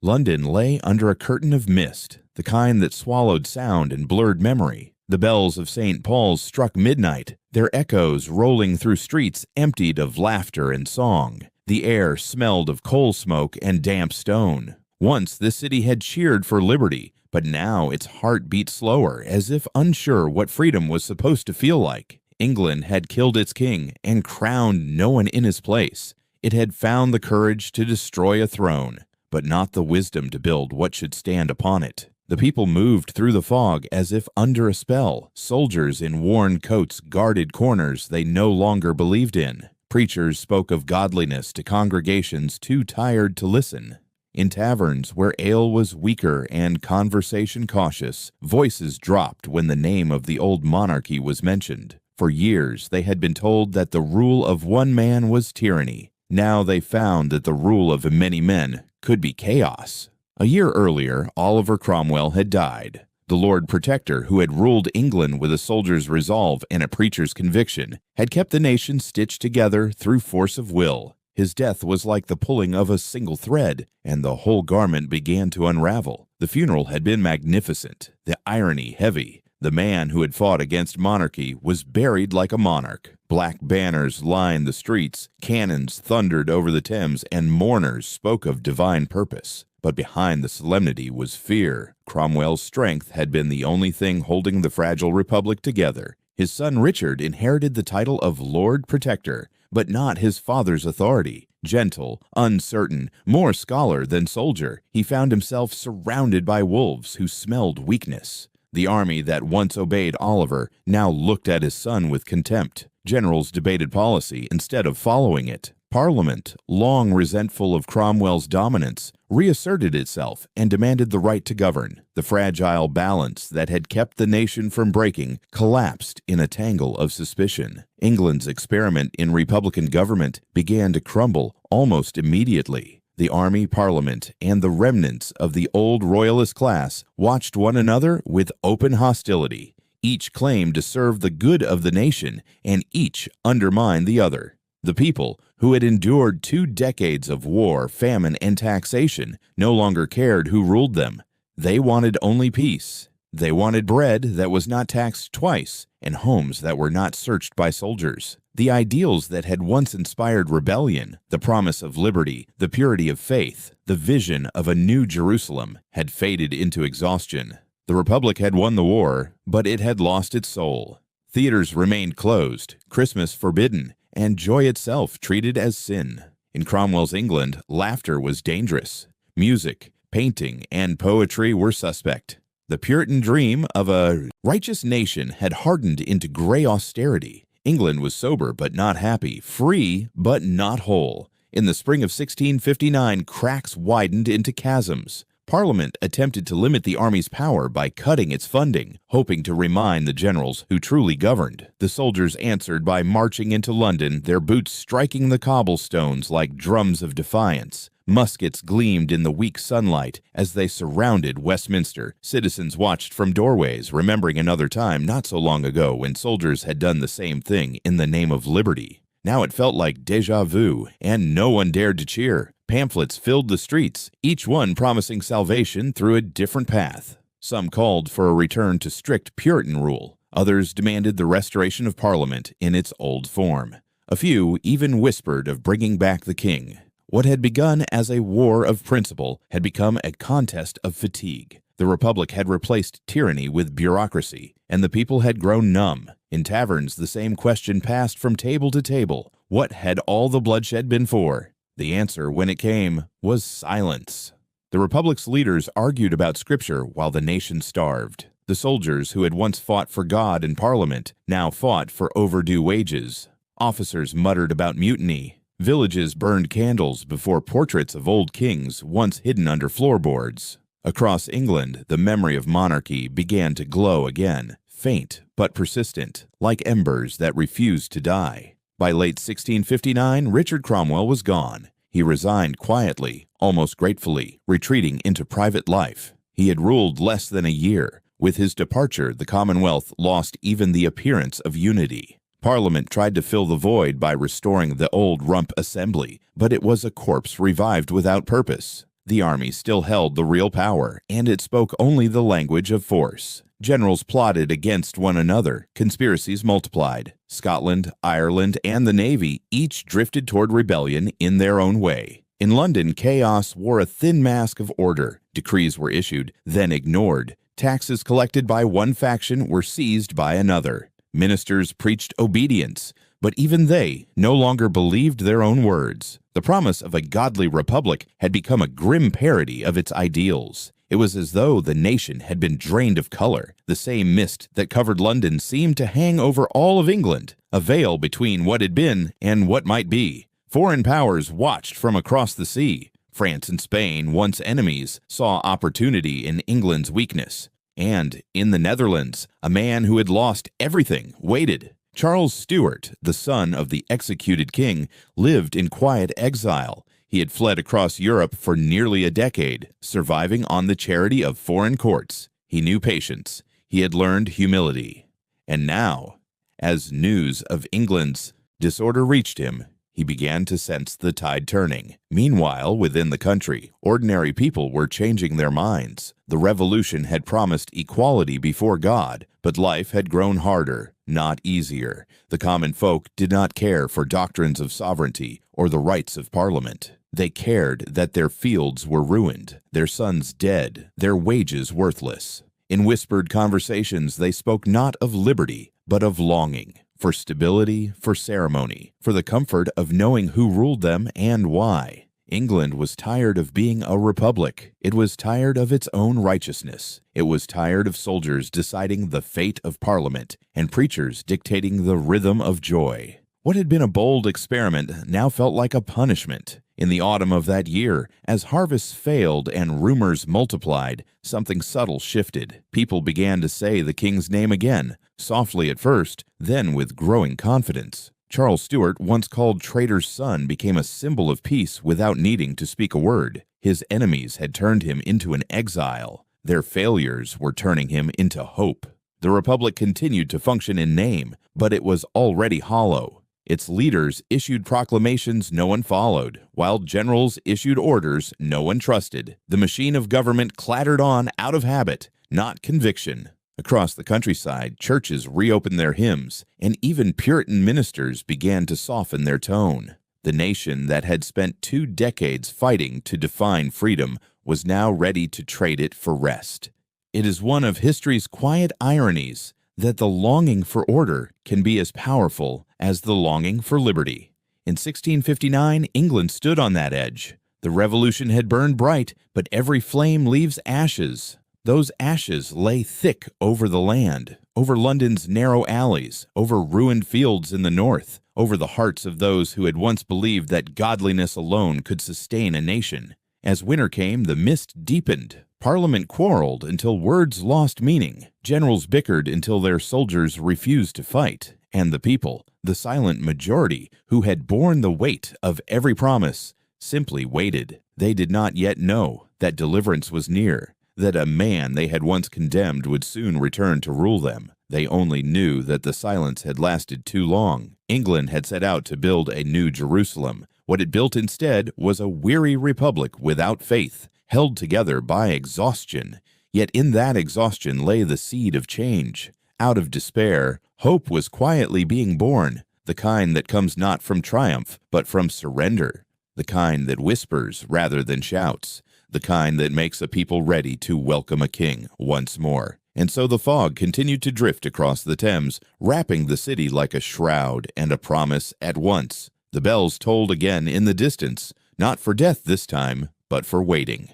London lay under a curtain of mist, the kind that swallowed sound and blurred memory. The bells of St. Paul's struck midnight, their echoes rolling through streets emptied of laughter and song. The air smelled of coal smoke and damp stone. Once the city had cheered for liberty, but now its heart beat slower, as if unsure what freedom was supposed to feel like. England had killed its king and crowned no one in his place. It had found the courage to destroy a throne, but not the wisdom to build what should stand upon it. The people moved through the fog as if under a spell. Soldiers in worn coats guarded corners they no longer believed in. Preachers spoke of godliness to congregations too tired to listen. In taverns where ale was weaker and conversation cautious, voices dropped when the name of the old monarchy was mentioned. For years they had been told that the rule of one man was tyranny. Now they found that the rule of many men could be chaos. A year earlier, Oliver Cromwell had died. The Lord Protector, who had ruled England with a soldier's resolve and a preacher's conviction, had kept the nation stitched together through force of will. His death was like the pulling of a single thread, and the whole garment began to unravel. The funeral had been magnificent, the irony heavy. The man who had fought against monarchy was buried like a monarch. Black banners lined the streets, cannons thundered over the Thames, and mourners spoke of divine purpose. But behind the solemnity was fear. Cromwell's strength had been the only thing holding the fragile republic together. His son Richard inherited the title of Lord Protector, but not his father's authority. Gentle, uncertain, more scholar than soldier, he found himself surrounded by wolves who smelled weakness. The army that once obeyed Oliver now looked at his son with contempt. Generals debated policy instead of following it. Parliament, long resentful of Cromwell's dominance, reasserted itself and demanded the right to govern. The fragile balance that had kept the nation from breaking collapsed in a tangle of suspicion. England's experiment in republican government began to crumble almost immediately. The army, parliament, and the remnants of the old royalist class watched one another with open hostility. Each claimed to serve the good of the nation, and each undermined the other. The people, who had endured 2 decades of war, famine, and taxation, no longer cared who ruled them. They wanted only peace. They wanted bread that was not taxed twice, and homes that were not searched by soldiers. The ideals that had once inspired rebellion, the promise of liberty, the purity of faith, the vision of a new Jerusalem, had faded into exhaustion. The Republic had won the war, but it had lost its soul. Theaters remained closed, Christmas forbidden, and joy itself treated as sin. In Cromwell's England, laughter was dangerous. Music, painting, and poetry were suspect. The Puritan dream of a righteous nation had hardened into gray austerity. England was sober but not happy, free but not whole. In the spring of 1659, cracks widened into chasms. Parliament attempted to limit the army's power by cutting its funding, hoping to remind the generals who truly governed. The soldiers answered by marching into London, their boots striking the cobblestones like drums of defiance. Muskets gleamed in the weak sunlight as they surrounded Westminster. Citizens watched from doorways, remembering another time not so long ago when soldiers had done the same thing in the name of liberty. Now it felt like déjà vu, and no one dared to cheer. Pamphlets filled the streets, each one promising salvation through a different path. Some called for a return to strict Puritan rule. Others demanded the restoration of Parliament in its old form. A few even whispered of bringing back the king. What had begun as a war of principle had become a contest of fatigue. The Republic had replaced tyranny with bureaucracy, and the people had grown numb. In taverns, the same question passed from table to table. What had all the bloodshed been for? The answer, when it came, was silence. The Republic's leaders argued about Scripture while the nation starved. The soldiers who had once fought for God and Parliament now fought for overdue wages. Officers muttered about mutiny. Villages burned candles before portraits of old kings once hidden under floorboards. Across England, the memory of monarchy began to glow again, faint but persistent, like embers that refused to die. By late 1659, Richard Cromwell was gone. He resigned quietly, almost gratefully, retreating into private life. He had ruled less than a year. With his departure, the Commonwealth lost even the appearance of unity. Parliament tried to fill the void by restoring the old rump assembly, but it was a corpse revived without purpose. The army still held the real power, and it spoke only the language of force. Generals plotted against one another. Conspiracies multiplied. Scotland, Ireland, and the Navy each drifted toward rebellion in their own way. In London, chaos wore a thin mask of order. Decrees were issued, then ignored. Taxes collected by one faction were seized by another. Ministers preached obedience, but even they no longer believed their own words. The promise of a godly republic had become a grim parody of its ideals. It was as though the nation had been drained of color. The same mist that covered London seemed to hang over all of England, a veil between what had been and what might be. Foreign powers watched from across the sea. France and Spain, once enemies, saw opportunity in England's weakness. And in the Netherlands, a man who had lost everything waited. Charles Stuart, the son of the executed king, lived in quiet exile. He had fled across Europe for nearly a decade, surviving on the charity of foreign courts. He knew patience. He had learned humility. And now, as news of England's disorder reached him, he began to sense the tide turning. Meanwhile, within the country, ordinary people were changing their minds. The revolution had promised equality before God, but life had grown harder, not easier. The common folk did not care for doctrines of sovereignty or the rights of Parliament. They cared that their fields were ruined, their sons dead, their wages worthless. In whispered conversations, they spoke not of liberty, but of longing. For stability, for ceremony, for the comfort of knowing who ruled them and why. England was tired of being a republic. It was tired of its own righteousness. It was tired of soldiers deciding the fate of Parliament and preachers dictating the rhythm of joy. What had been a bold experiment now felt like a punishment. In the autumn of that year, as harvests failed and rumors multiplied, something subtle shifted. People began to say the king's name again, softly at first, then with growing confidence. Charles Stuart, once called traitor's son, became a symbol of peace without needing to speak a word. His enemies had turned him into an exile. Their failures were turning him into hope. The republic continued to function in name, but it was already hollow. Its leaders issued proclamations no one followed, while generals issued orders no one trusted. The machine of government clattered on out of habit, not conviction. Across the countryside, churches reopened their hymns, and even Puritan ministers began to soften their tone. The nation that had spent 2 decades fighting to define freedom was now ready to trade it for rest. It is one of history's quiet ironies that the longing for order can be as powerful as the longing for liberty. In 1659, England stood on that edge. The revolution had burned bright, but every flame leaves ashes. Those ashes lay thick over the land, over London's narrow alleys, over ruined fields in the north, over the hearts of those who had once believed that godliness alone could sustain a nation. As winter came, the mist deepened. Parliament quarreled until words lost meaning. Generals bickered until their soldiers refused to fight. And the people, the silent majority who had borne the weight of every promise, simply waited. They did not yet know that deliverance was near, that a man they had once condemned would soon return to rule them. They only knew that the silence had lasted too long. England had set out to build a new Jerusalem. What it built instead was a weary republic without faith, held together by exhaustion. Yet in that exhaustion lay the seed of change. Out of despair, hope was quietly being born, the kind that comes not from triumph, but from surrender, the kind that whispers rather than shouts, the kind that makes a people ready to welcome a king once more. And so the fog continued to drift across the Thames, wrapping the city like a shroud and a promise at once. The bells tolled again in the distance, not for death this time, but for waiting.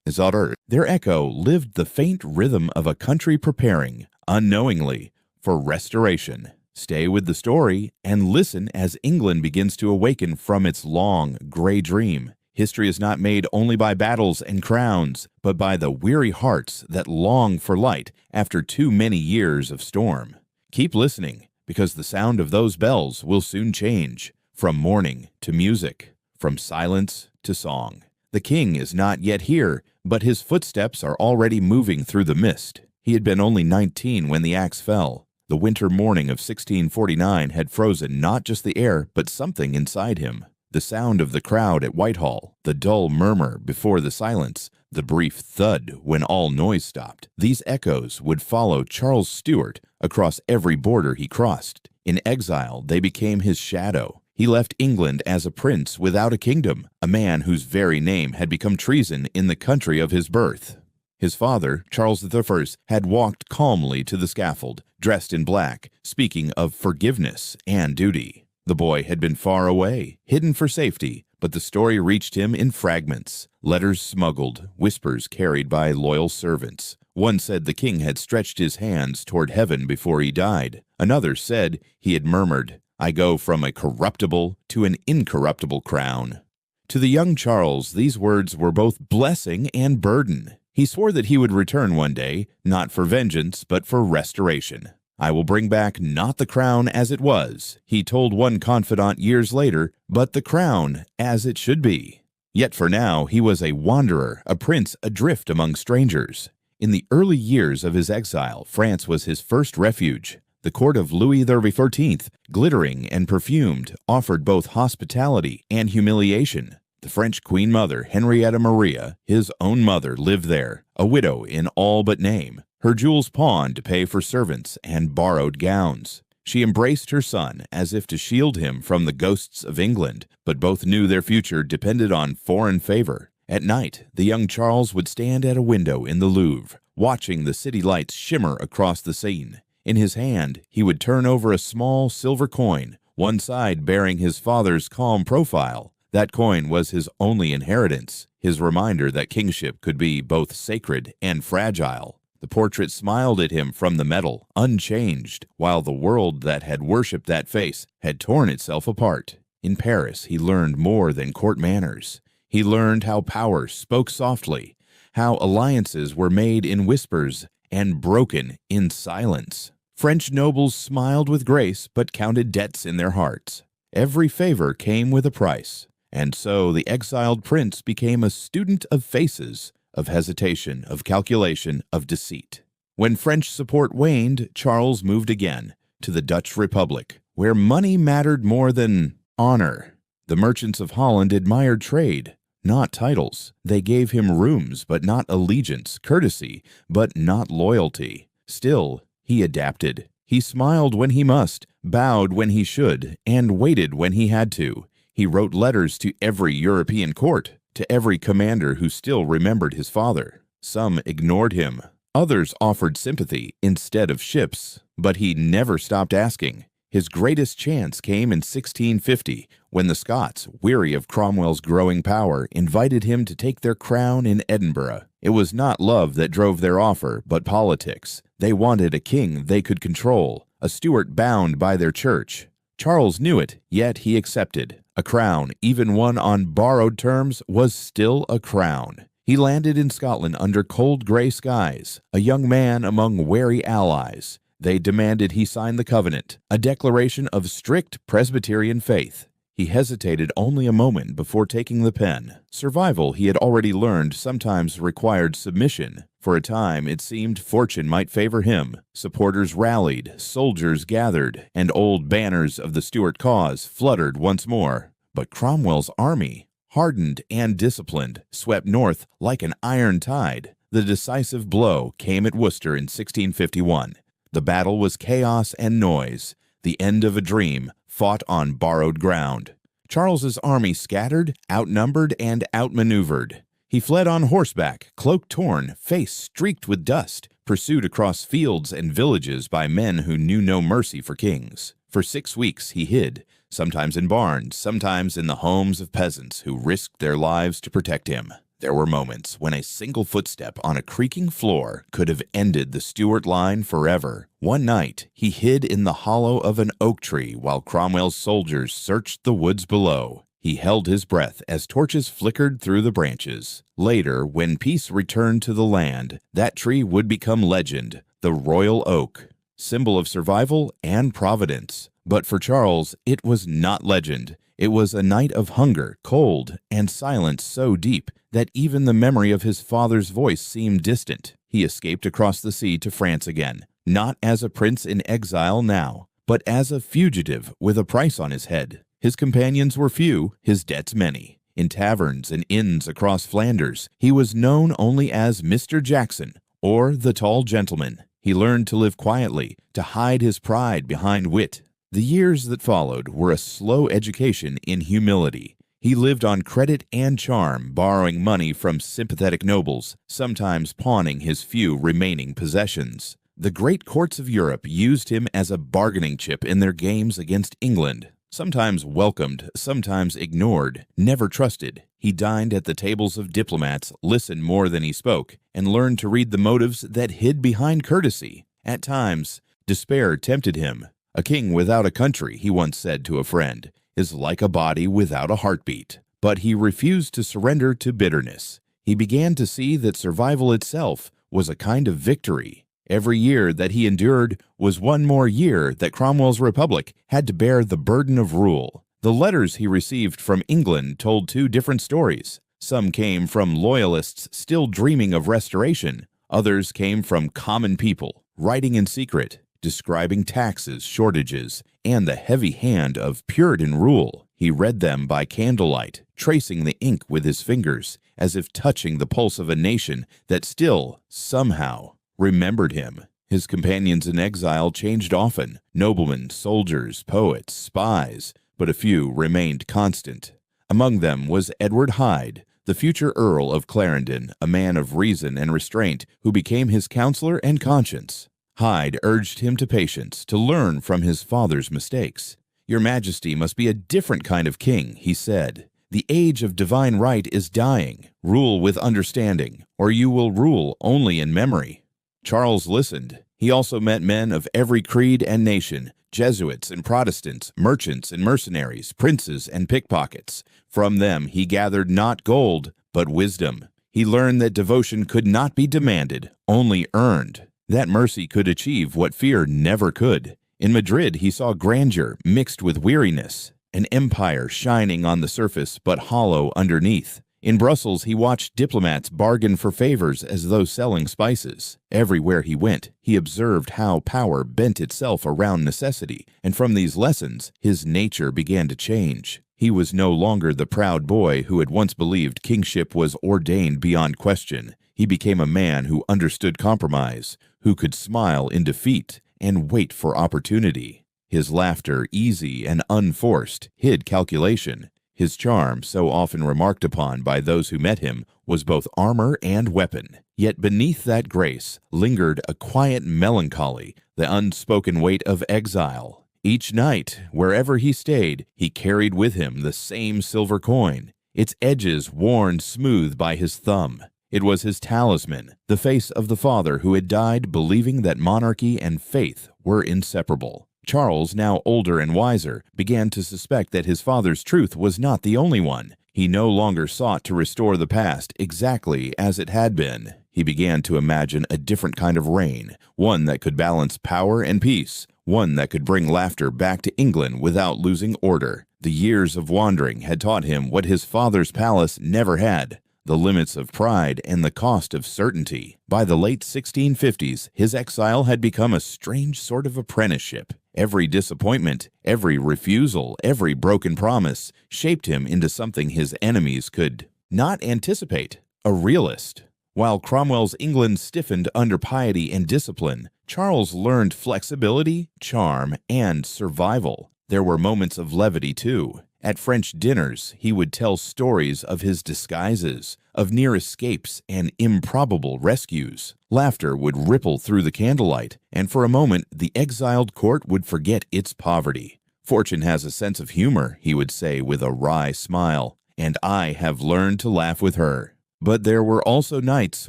As on earth, their echo lived the faint rhythm of a country preparing, unknowingly, for restoration. Stay with the story and listen as England begins to awaken from its long, gray dream. History is not made only by battles and crowns, but by the weary hearts that long for light after too many years of storm. Keep listening, because the sound of those bells will soon change, from mourning to music, from silence to song. The king is not yet here, but his footsteps are already moving through the mist. He had been only 19 when the axe fell. The winter morning of 1649 had frozen not just the air, but something inside him. the sound of the crowd at Whitehall, the dull murmur before the silence, the brief thud when all noise stopped. These echoes would follow Charles Stuart across every border he crossed. In exile, they became his shadow. He left England as a prince without a kingdom, a man whose very name had become treason in the country of his birth. His father, Charles I, had walked calmly to the scaffold, dressed in black, speaking of forgiveness and duty. The boy had been far away, hidden for safety, but the story reached him in fragments, letters smuggled, whispers carried by loyal servants. One said the king had stretched his hands toward heaven before he died. Another said he had murmured, "I go from a corruptible to an incorruptible crown." To the young Charles, these words were both blessing and burden. He swore that he would return one day, not for vengeance, but for restoration. "I will bring back not the crown as it was," he told one confidant years later, "but the crown as it should be." Yet for now, he was a wanderer, a prince adrift among strangers. In the early years of his exile, France was his first refuge. The court of Louis XIV, glittering and perfumed, offered both hospitality and humiliation. The French Queen Mother, Henrietta Maria, his own mother, lived there, a widow in all but name, her jewels pawned to pay for servants and borrowed gowns. She embraced her son as if to shield him from the ghosts of England, but both knew their future depended on foreign favor. At night, the young Charles would stand at a window in the Louvre, watching the city lights shimmer across the Seine. In his hand, he would turn over a small silver coin, one side bearing his father's calm profile. That coin was his only inheritance, his reminder that kingship could be both sacred and fragile. The portrait smiled at him from the metal, unchanged, while the world that had worshipped that face had torn itself apart. In Paris, he learned more than court manners. He learned how power spoke softly, how alliances were made in whispers and broken in silence. French nobles smiled with grace but counted debts in their hearts. Every favor came with a price. And so the exiled prince became a student of faces, of hesitation, of calculation, of deceit. When French support waned, Charles moved again to the Dutch Republic, where money mattered more than honor. The merchants of Holland admired trade, not titles. They gave him rooms, but not allegiance, courtesy, but not loyalty. Still, he adapted. He smiled when he must, bowed when he should, and waited when he had to. He wrote letters to every European court, to every commander who still remembered his father. Some ignored him. Others offered sympathy instead of ships, but he never stopped asking. His greatest chance came in 1650, when the Scots, weary of Cromwell's growing power, invited him to take their crown in Edinburgh. It was not love that drove their offer, but politics. They wanted a king they could control, a Stuart bound by their church. Charles knew it, yet he accepted. A crown, even one on borrowed terms, was still a crown. He landed in Scotland under cold gray skies, a young man among wary allies. They demanded he sign the covenant, a declaration of strict Presbyterian faith. He hesitated only a moment before taking the pen. Survival, he had already learned, sometimes required submission. For a time, it seemed fortune might favor him. Supporters rallied, soldiers gathered, and old banners of the Stuart cause fluttered once more. But Cromwell's army, hardened and disciplined, swept north like an iron tide. The decisive blow came at Worcester in 1651. The battle was chaos and noise, the end of a dream fought on borrowed ground. Charles's army scattered, outnumbered, and outmaneuvered. He fled on horseback, cloak torn, face streaked with dust, pursued across fields and villages by men who knew no mercy for kings. For 6 weeks he hid, sometimes in barns, sometimes in the homes of peasants who risked their lives to protect him. There were moments when a single footstep on a creaking floor could have ended the Stuart line forever. One night, he hid in the hollow of an oak tree while Cromwell's soldiers searched the woods below. He held his breath as torches flickered through the branches. Later, when peace returned to the land, that tree would become legend, the royal oak, symbol of survival and providence. But for Charles, it was not legend. It was a night of hunger, cold, and silence so deep that even the memory of his father's voice seemed distant. He escaped across the sea to France again, not as a prince in exile now, but as a fugitive with a price on his head. His companions were few, his debts many. In taverns and inns across Flanders, he was known only as Mr. Jackson, or the tall gentleman. He learned to live quietly, to hide his pride behind wit. The years that followed were a slow education in humility. He lived on credit and charm, borrowing money from sympathetic nobles, sometimes pawning his few remaining possessions. The great courts of Europe used him as a bargaining chip in their games against England. Sometimes welcomed, sometimes ignored, never trusted. He dined at the tables of diplomats, listened more than he spoke, and learned to read the motives that hid behind courtesy. At times, despair tempted him. "A king without a country," he once said to a friend, "is like a body without a heartbeat." But he refused to surrender to bitterness. He began to see that survival itself was a kind of victory. Every year that he endured was one more year that Cromwell's republic had to bear the burden of rule. The letters he received from England told two different stories. Some came from loyalists still dreaming of restoration. Others came from common people, writing in secret, describing taxes, shortages, and the heavy hand of Puritan rule. He read them by candlelight, tracing the ink with his fingers, as if touching the pulse of a nation that still, somehow, remembered him. His companions in exile changed often, noblemen, soldiers, poets, spies, but a few remained constant. Among them was Edward Hyde, the future Earl of Clarendon, a man of reason and restraint who became his counselor and conscience. Hyde urged him to patience, to learn from his father's mistakes. "Your Majesty must be a different kind of king," he said. "The age of divine right is dying. Rule with understanding, or you will rule only in memory." Charles listened. He also met men of every creed and nation, Jesuits and Protestants, merchants and mercenaries, princes and pickpockets. From them he gathered not gold, but wisdom. He learned that devotion could not be demanded, only earned. That mercy could achieve what fear never could. In Madrid he saw grandeur mixed with weariness, an empire shining on the surface but hollow underneath. In Brussels he watched diplomats bargain for favors as though selling spices. Everywhere he went, he observed how power bent itself around necessity, and from these lessons his nature began to change. He was no longer the proud boy who had once believed kingship was ordained beyond question. He became a man who understood compromise, who could smile in defeat and wait for opportunity. His laughter, easy and unforced, hid calculation. His charm, so often remarked upon by those who met him, was both armor and weapon. Yet beneath that grace lingered a quiet melancholy, the unspoken weight of exile. Each night, wherever he stayed, he carried with him the same silver coin, its edges worn smooth by his thumb. It was his talisman, the face of the father who had died believing that monarchy and faith were inseparable. Charles, now older and wiser, began to suspect that his father's truth was not the only one. He no longer sought to restore the past exactly as it had been. He began to imagine a different kind of reign, one that could balance power and peace, one that could bring laughter back to England without losing order. The years of wandering had taught him what his father's palace never had: the limits of pride and the cost of certainty. By the late 1650s, his exile had become a strange sort of apprenticeship. Every disappointment, every refusal, every broken promise shaped him into something his enemies could not anticipate: a realist. While Cromwell's England stiffened under piety and discipline, Charles learned flexibility, charm, and survival. There were moments of levity, too. At French dinners, he would tell stories of his disguises, of near escapes and improbable rescues. Laughter would ripple through the candlelight, and for a moment the exiled court would forget its poverty. "Fortune has a sense of humor," he would say with a wry smile, "and I have learned to laugh with her." But there were also nights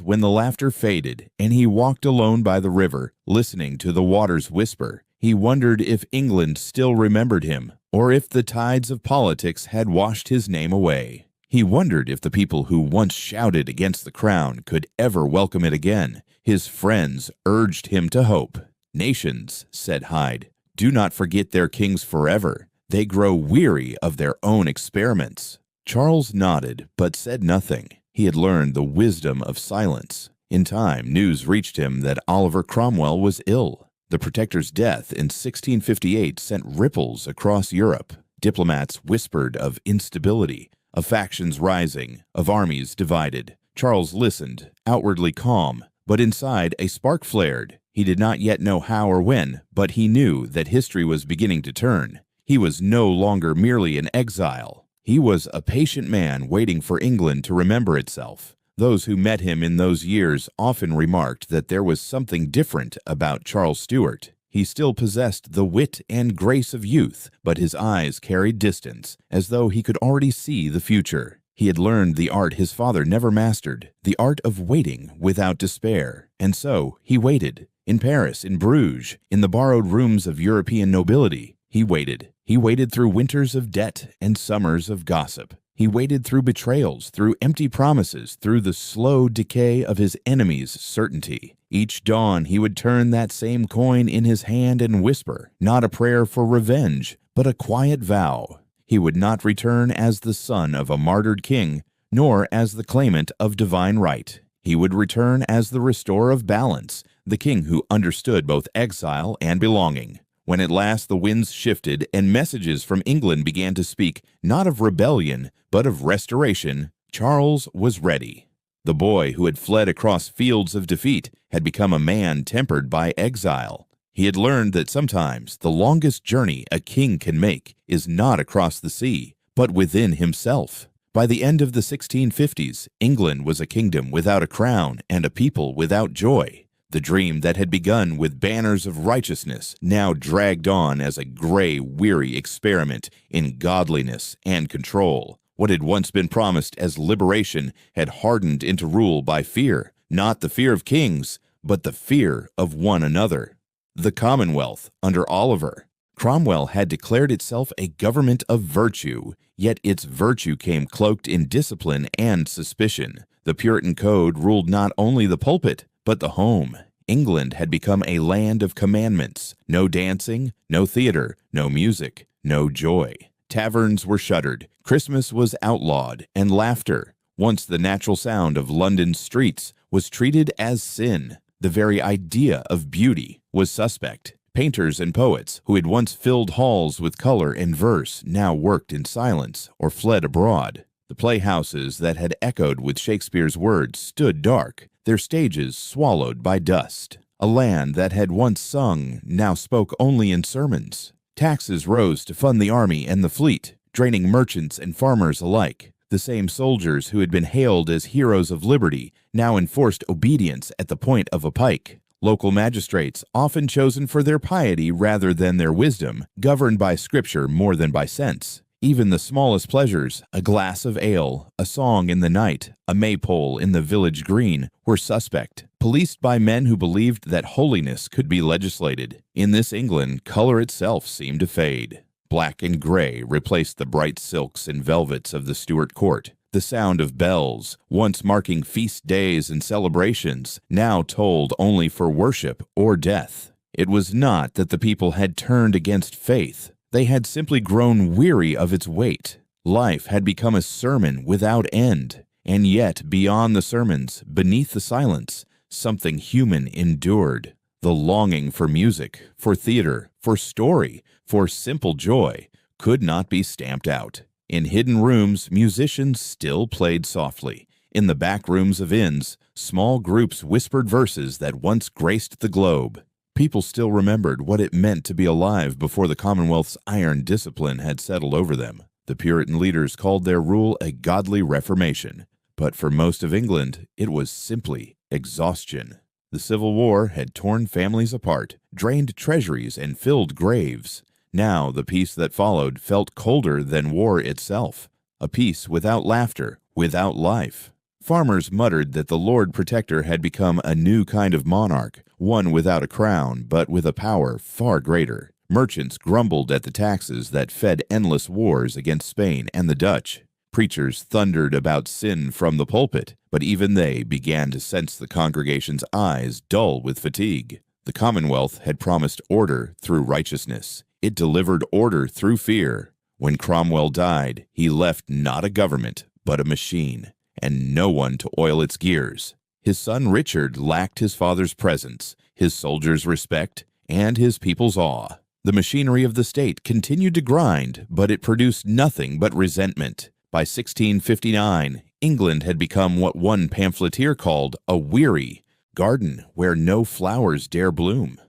when the laughter faded, and he walked alone by the river, listening to the waters whisper. He wondered if England still remembered him, or if the tides of politics had washed his name away. He wondered if the people who once shouted against the crown could ever welcome it again. His friends urged him to hope. "Nations," said Hyde, "do not forget their kings forever. They grow weary of their own experiments." Charles nodded, but said nothing. He had learned the wisdom of silence. In time, news reached him that Oliver Cromwell was ill. The Protector's death in 1658 sent ripples across Europe. Diplomats whispered of instability, of factions rising, of armies divided. Charles listened, outwardly calm, but inside a spark flared. He did not yet know how or when, but he knew that history was beginning to turn. He was no longer merely an exile. He was a patient man waiting for England to remember itself. Those who met him in those years often remarked that there was something different about Charles Stuart. He still possessed the wit and grace of youth, but his eyes carried distance, as though he could already see the future. He had learned the art his father never mastered, the art of waiting without despair. And so he waited. In Paris, in Bruges, in the borrowed rooms of European nobility, he waited. He waited through winters of debt and summers of gossip. He waited through betrayals, through empty promises, through the slow decay of his enemies' certainty. Each dawn he would turn that same coin in his hand and whisper, not a prayer for revenge, but a quiet vow. He would not return as the son of a martyred king, nor as the claimant of divine right. He would return as the restorer of balance, the king who understood both exile and belonging. When at last the winds shifted and messages from England began to speak not of rebellion, but of restoration, Charles was ready. The boy who had fled across fields of defeat had become a man tempered by exile. He had learned that sometimes the longest journey a king can make is not across the sea, but within himself. By the end of the 1650s, England was a kingdom without a crown and a people without joy. The dream that had begun with banners of righteousness now dragged on as a gray, weary experiment in godliness and control. What had once been promised as liberation had hardened into rule by fear, not the fear of kings, but the fear of one another. The Commonwealth under Oliver. Cromwell had declared itself a government of virtue, yet its virtue came cloaked in discipline and suspicion. The Puritan code ruled not only the pulpit, but the home. England had become a land of commandments. No dancing, no theater, no music, no joy. Taverns were shuttered. Christmas was outlawed, and laughter, once the natural sound of London's streets, was treated as sin. The very idea of beauty was suspect. Painters and poets, who had once filled halls with color and verse, now worked in silence or fled abroad. The playhouses that had echoed with Shakespeare's words stood dark, their stages swallowed by dust. A land that had once sung now spoke only in sermons. Taxes rose to fund the army and the fleet, draining merchants and farmers alike. The same soldiers who had been hailed as heroes of liberty now enforced obedience at the point of a pike. Local magistrates, often chosen for their piety rather than their wisdom, governed by scripture more than by sense. Even the smallest pleasures, a glass of ale, a song in the night, a maypole in the village green, were suspect, policed by men who believed that holiness could be legislated. In this England, color itself seemed to fade. Black and gray replaced the bright silks and velvets of the Stuart court. The sound of bells, once marking feast days and celebrations, now tolled only for worship or death. It was not that the people had turned against faith. They had simply grown weary of its weight. Life had become a sermon without end, and yet beyond the sermons, beneath the silence, something human endured. The longing for music, for theater, for story, for simple joy could not be stamped out. In hidden rooms, musicians still played softly. In the back rooms of inns, small groups whispered verses that once graced the globe. People still remembered what it meant to be alive before the Commonwealth's iron discipline had settled over them. The Puritan leaders called their rule a godly reformation, but for most of England, it was simply exhaustion. The Civil War had torn families apart, drained treasuries, and filled graves. Now the peace that followed felt colder than war itself, a peace without laughter, without life. Farmers muttered that the Lord Protector had become a new kind of monarch, one without a crown, but with a power far greater. Merchants grumbled at the taxes that fed endless wars against Spain and the Dutch. Preachers thundered about sin from the pulpit, but even they began to sense the congregation's eyes dull with fatigue. The Commonwealth had promised order through righteousness. It delivered order through fear. When Cromwell died, he left not a government, but a machine, and no one to oil its gears. His son Richard lacked his father's presence, his soldiers' respect, and his people's awe. The machinery of the state continued to grind, but it produced nothing but resentment. By 1659, England had become what one pamphleteer called a weary garden where no flowers dare bloom.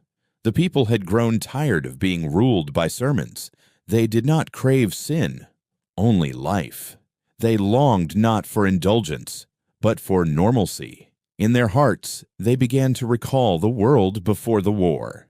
The people had grown tired of being ruled by sermons. They did not crave sin, only life. They longed not for indulgence, but for normalcy. In their hearts, they began to recall the world before the war.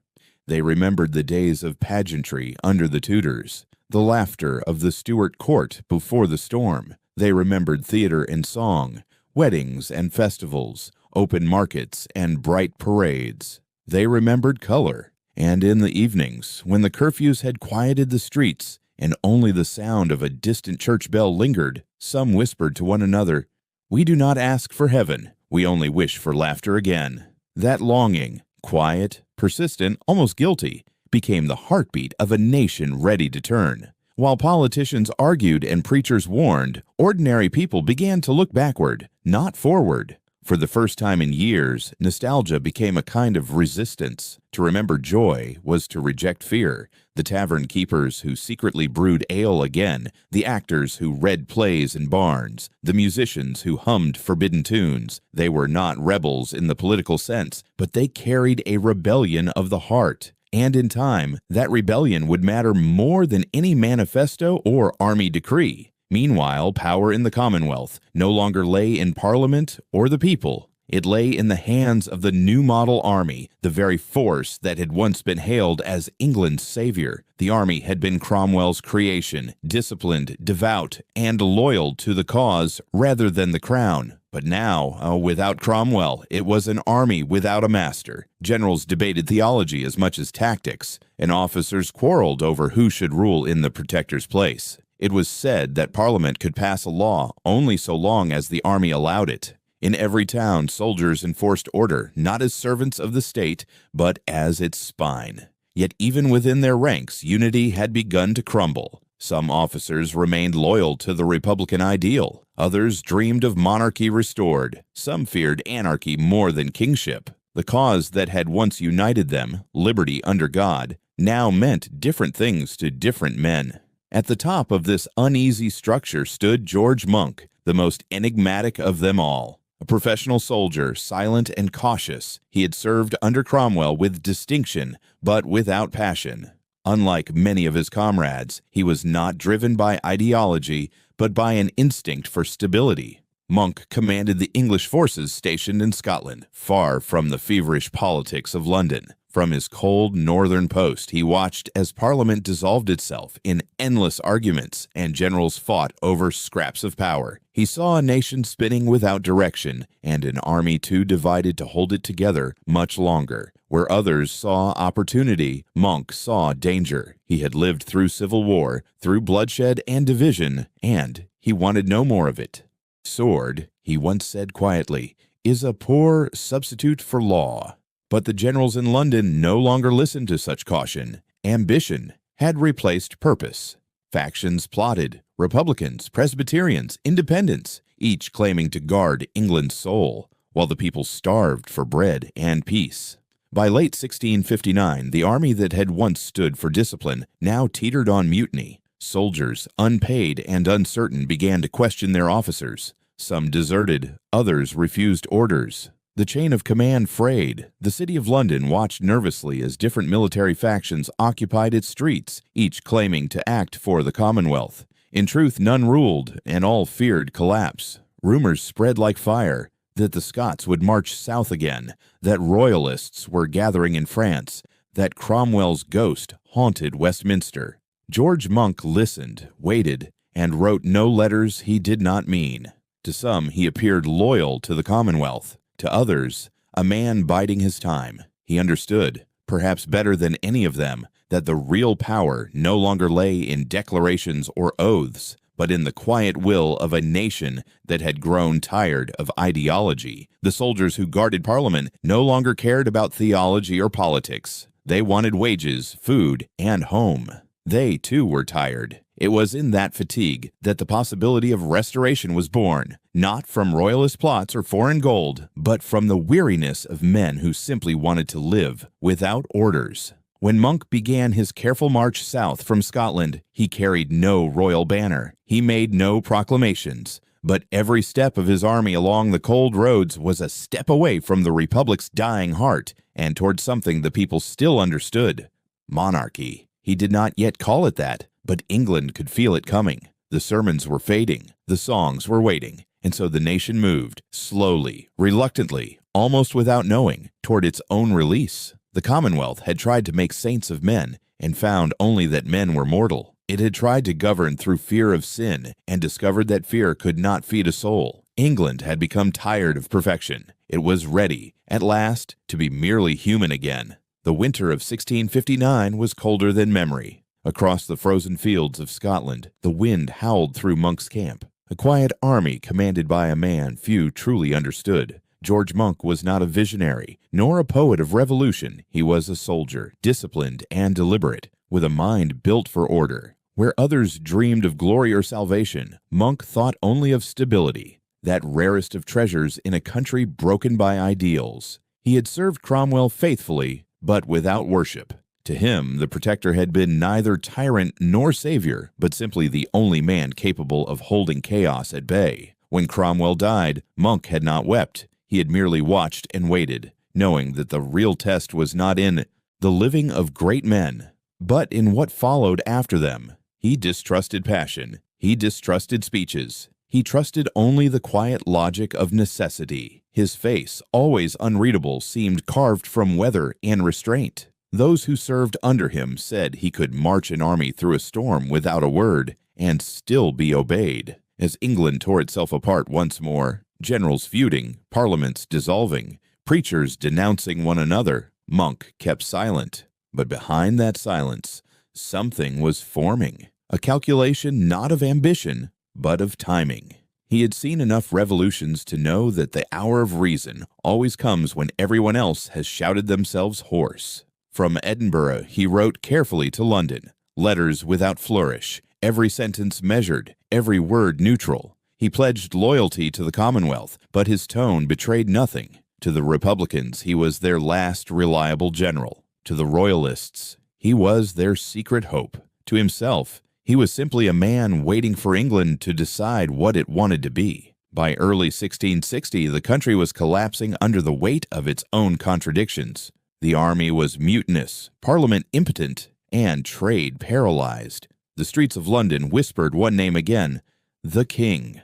They remembered the days of pageantry under the Tudors, the laughter of the Stuart court before the storm. They remembered theater and song, weddings and festivals, open markets and bright parades. They remembered color, and in the evenings, when the curfews had quieted the streets and only the sound of a distant church bell lingered, some whispered to one another, "We do not ask for heaven, we only wish for laughter again." That longing, quiet, persistent, almost guilty, became the heartbeat of a nation ready to turn. While politicians argued and preachers warned, ordinary people began to look backward, not forward. For the first time in years, nostalgia became a kind of resistance. To remember joy was to reject fear. The tavern keepers who secretly brewed ale again, the actors who read plays in barns, the musicians who hummed forbidden tunes, they were not rebels in the political sense, but they carried a rebellion of the heart. And in time, that rebellion would matter more than any manifesto or army decree. Meanwhile, power in the Commonwealth no longer lay in Parliament or the people. It lay in the hands of the new model army, the very force that had once been hailed as England's savior. The army had been Cromwell's creation, disciplined, devout, and loyal to the cause rather than the crown. But now, without Cromwell, it was an army without a master. Generals debated theology as much as tactics, and officers quarreled over who should rule in the protector's place. It was said that Parliament could pass a law only so long as the army allowed it. In every town, soldiers enforced order, not as servants of the state, but as its spine. Yet even within their ranks, unity had begun to crumble. Some officers remained loyal to the Republican ideal. Others dreamed of monarchy restored. Some feared anarchy more than kingship. The cause that had once united them, liberty under God, now meant different things to different men. At the top of this uneasy structure stood George Monck, the most enigmatic of them all. A professional soldier, silent and cautious, he had served under Cromwell with distinction, but without passion. Unlike many of his comrades, he was not driven by ideology, but by an instinct for stability. Monck commanded the English forces stationed in Scotland, far from the feverish politics of London. From his cold northern post, he watched as Parliament dissolved itself in endless arguments and generals fought over scraps of power. He saw a nation spinning without direction and an army too divided to hold it together much longer. Where others saw opportunity, Monck saw danger. He had lived through civil war, through bloodshed and division, and he wanted no more of it. Sword, he once said quietly, is a poor substitute for law. But the generals in London no longer listened to such caution. Ambition had replaced purpose. Factions plotted, Republicans, Presbyterians, Independents, each claiming to guard England's soul, while the people starved for bread and peace. By late 1659, the army that had once stood for discipline now teetered on mutiny. Soldiers, unpaid and uncertain, began to question their officers. Some deserted, others refused orders. The chain of command frayed. The city of London watched nervously as different military factions occupied its streets, each claiming to act for the Commonwealth. In truth, none ruled, and all feared collapse. Rumors spread like fire that the Scots would march south again, that royalists were gathering in France, that Cromwell's ghost haunted Westminster. George Monck listened, waited, and wrote no letters he did not mean. To some, he appeared loyal to the Commonwealth. To others, a man biding his time. He understood, perhaps better than any of them, that the real power no longer lay in declarations or oaths, but in the quiet will of a nation that had grown tired of ideology. The soldiers who guarded Parliament no longer cared about theology or politics. They wanted wages, food, and home. They, too, were tired. It was in that fatigue that the possibility of restoration was born, not from royalist plots or foreign gold, but from the weariness of men who simply wanted to live without orders. When Monk began his careful march south from Scotland, he carried no royal banner. He made no proclamations. But every step of his army along the cold roads was a step away from the Republic's dying heart and toward something the people still understood: monarchy. He did not yet call it that, but England could feel it coming. The sermons were fading, the songs were waiting, and so the nation moved, slowly, reluctantly, almost without knowing, toward its own release. The Commonwealth had tried to make saints of men and found only that men were mortal. It had tried to govern through fear of sin and discovered that fear could not feed a soul. England had become tired of perfection. It was ready, at last, to be merely human again. The winter of 1659 was colder than memory. Across the frozen fields of Scotland, the wind howled through Monk's camp. A quiet army commanded by a man few truly understood. George Monk was not a visionary, nor a poet of revolution. He was a soldier, disciplined and deliberate, with a mind built for order. Where others dreamed of glory or salvation, Monk thought only of stability, that rarest of treasures in a country broken by ideals. He had served Cromwell faithfully, but without worship. To him, the Protector had been neither tyrant nor savior, but simply the only man capable of holding chaos at bay. When Cromwell died, Monk had not wept. He had merely watched and waited, knowing that the real test was not in the living of great men, but in what followed after them. He distrusted passion. He distrusted speeches. He trusted only the quiet logic of necessity. His face, always unreadable, seemed carved from weather and restraint. Those who served under him said he could march an army through a storm without a word and still be obeyed. As England tore itself apart once more, generals feuding, parliaments dissolving, preachers denouncing one another, Monk kept silent. But behind that silence, something was forming, a calculation not of ambition, but of timing. He had seen enough revolutions to know that the hour of reason always comes when everyone else has shouted themselves hoarse. From Edinburgh, he wrote carefully to London, letters without flourish, every sentence measured, every word neutral. He pledged loyalty to the Commonwealth, but his tone betrayed nothing. To the Republicans, he was their last reliable general. To the Royalists, he was their secret hope. To himself, he was simply a man waiting for England to decide what it wanted to be. By early 1660, the country was collapsing under the weight of its own contradictions. The army was mutinous, Parliament impotent, and trade paralyzed. The streets of London whispered one name again: the King.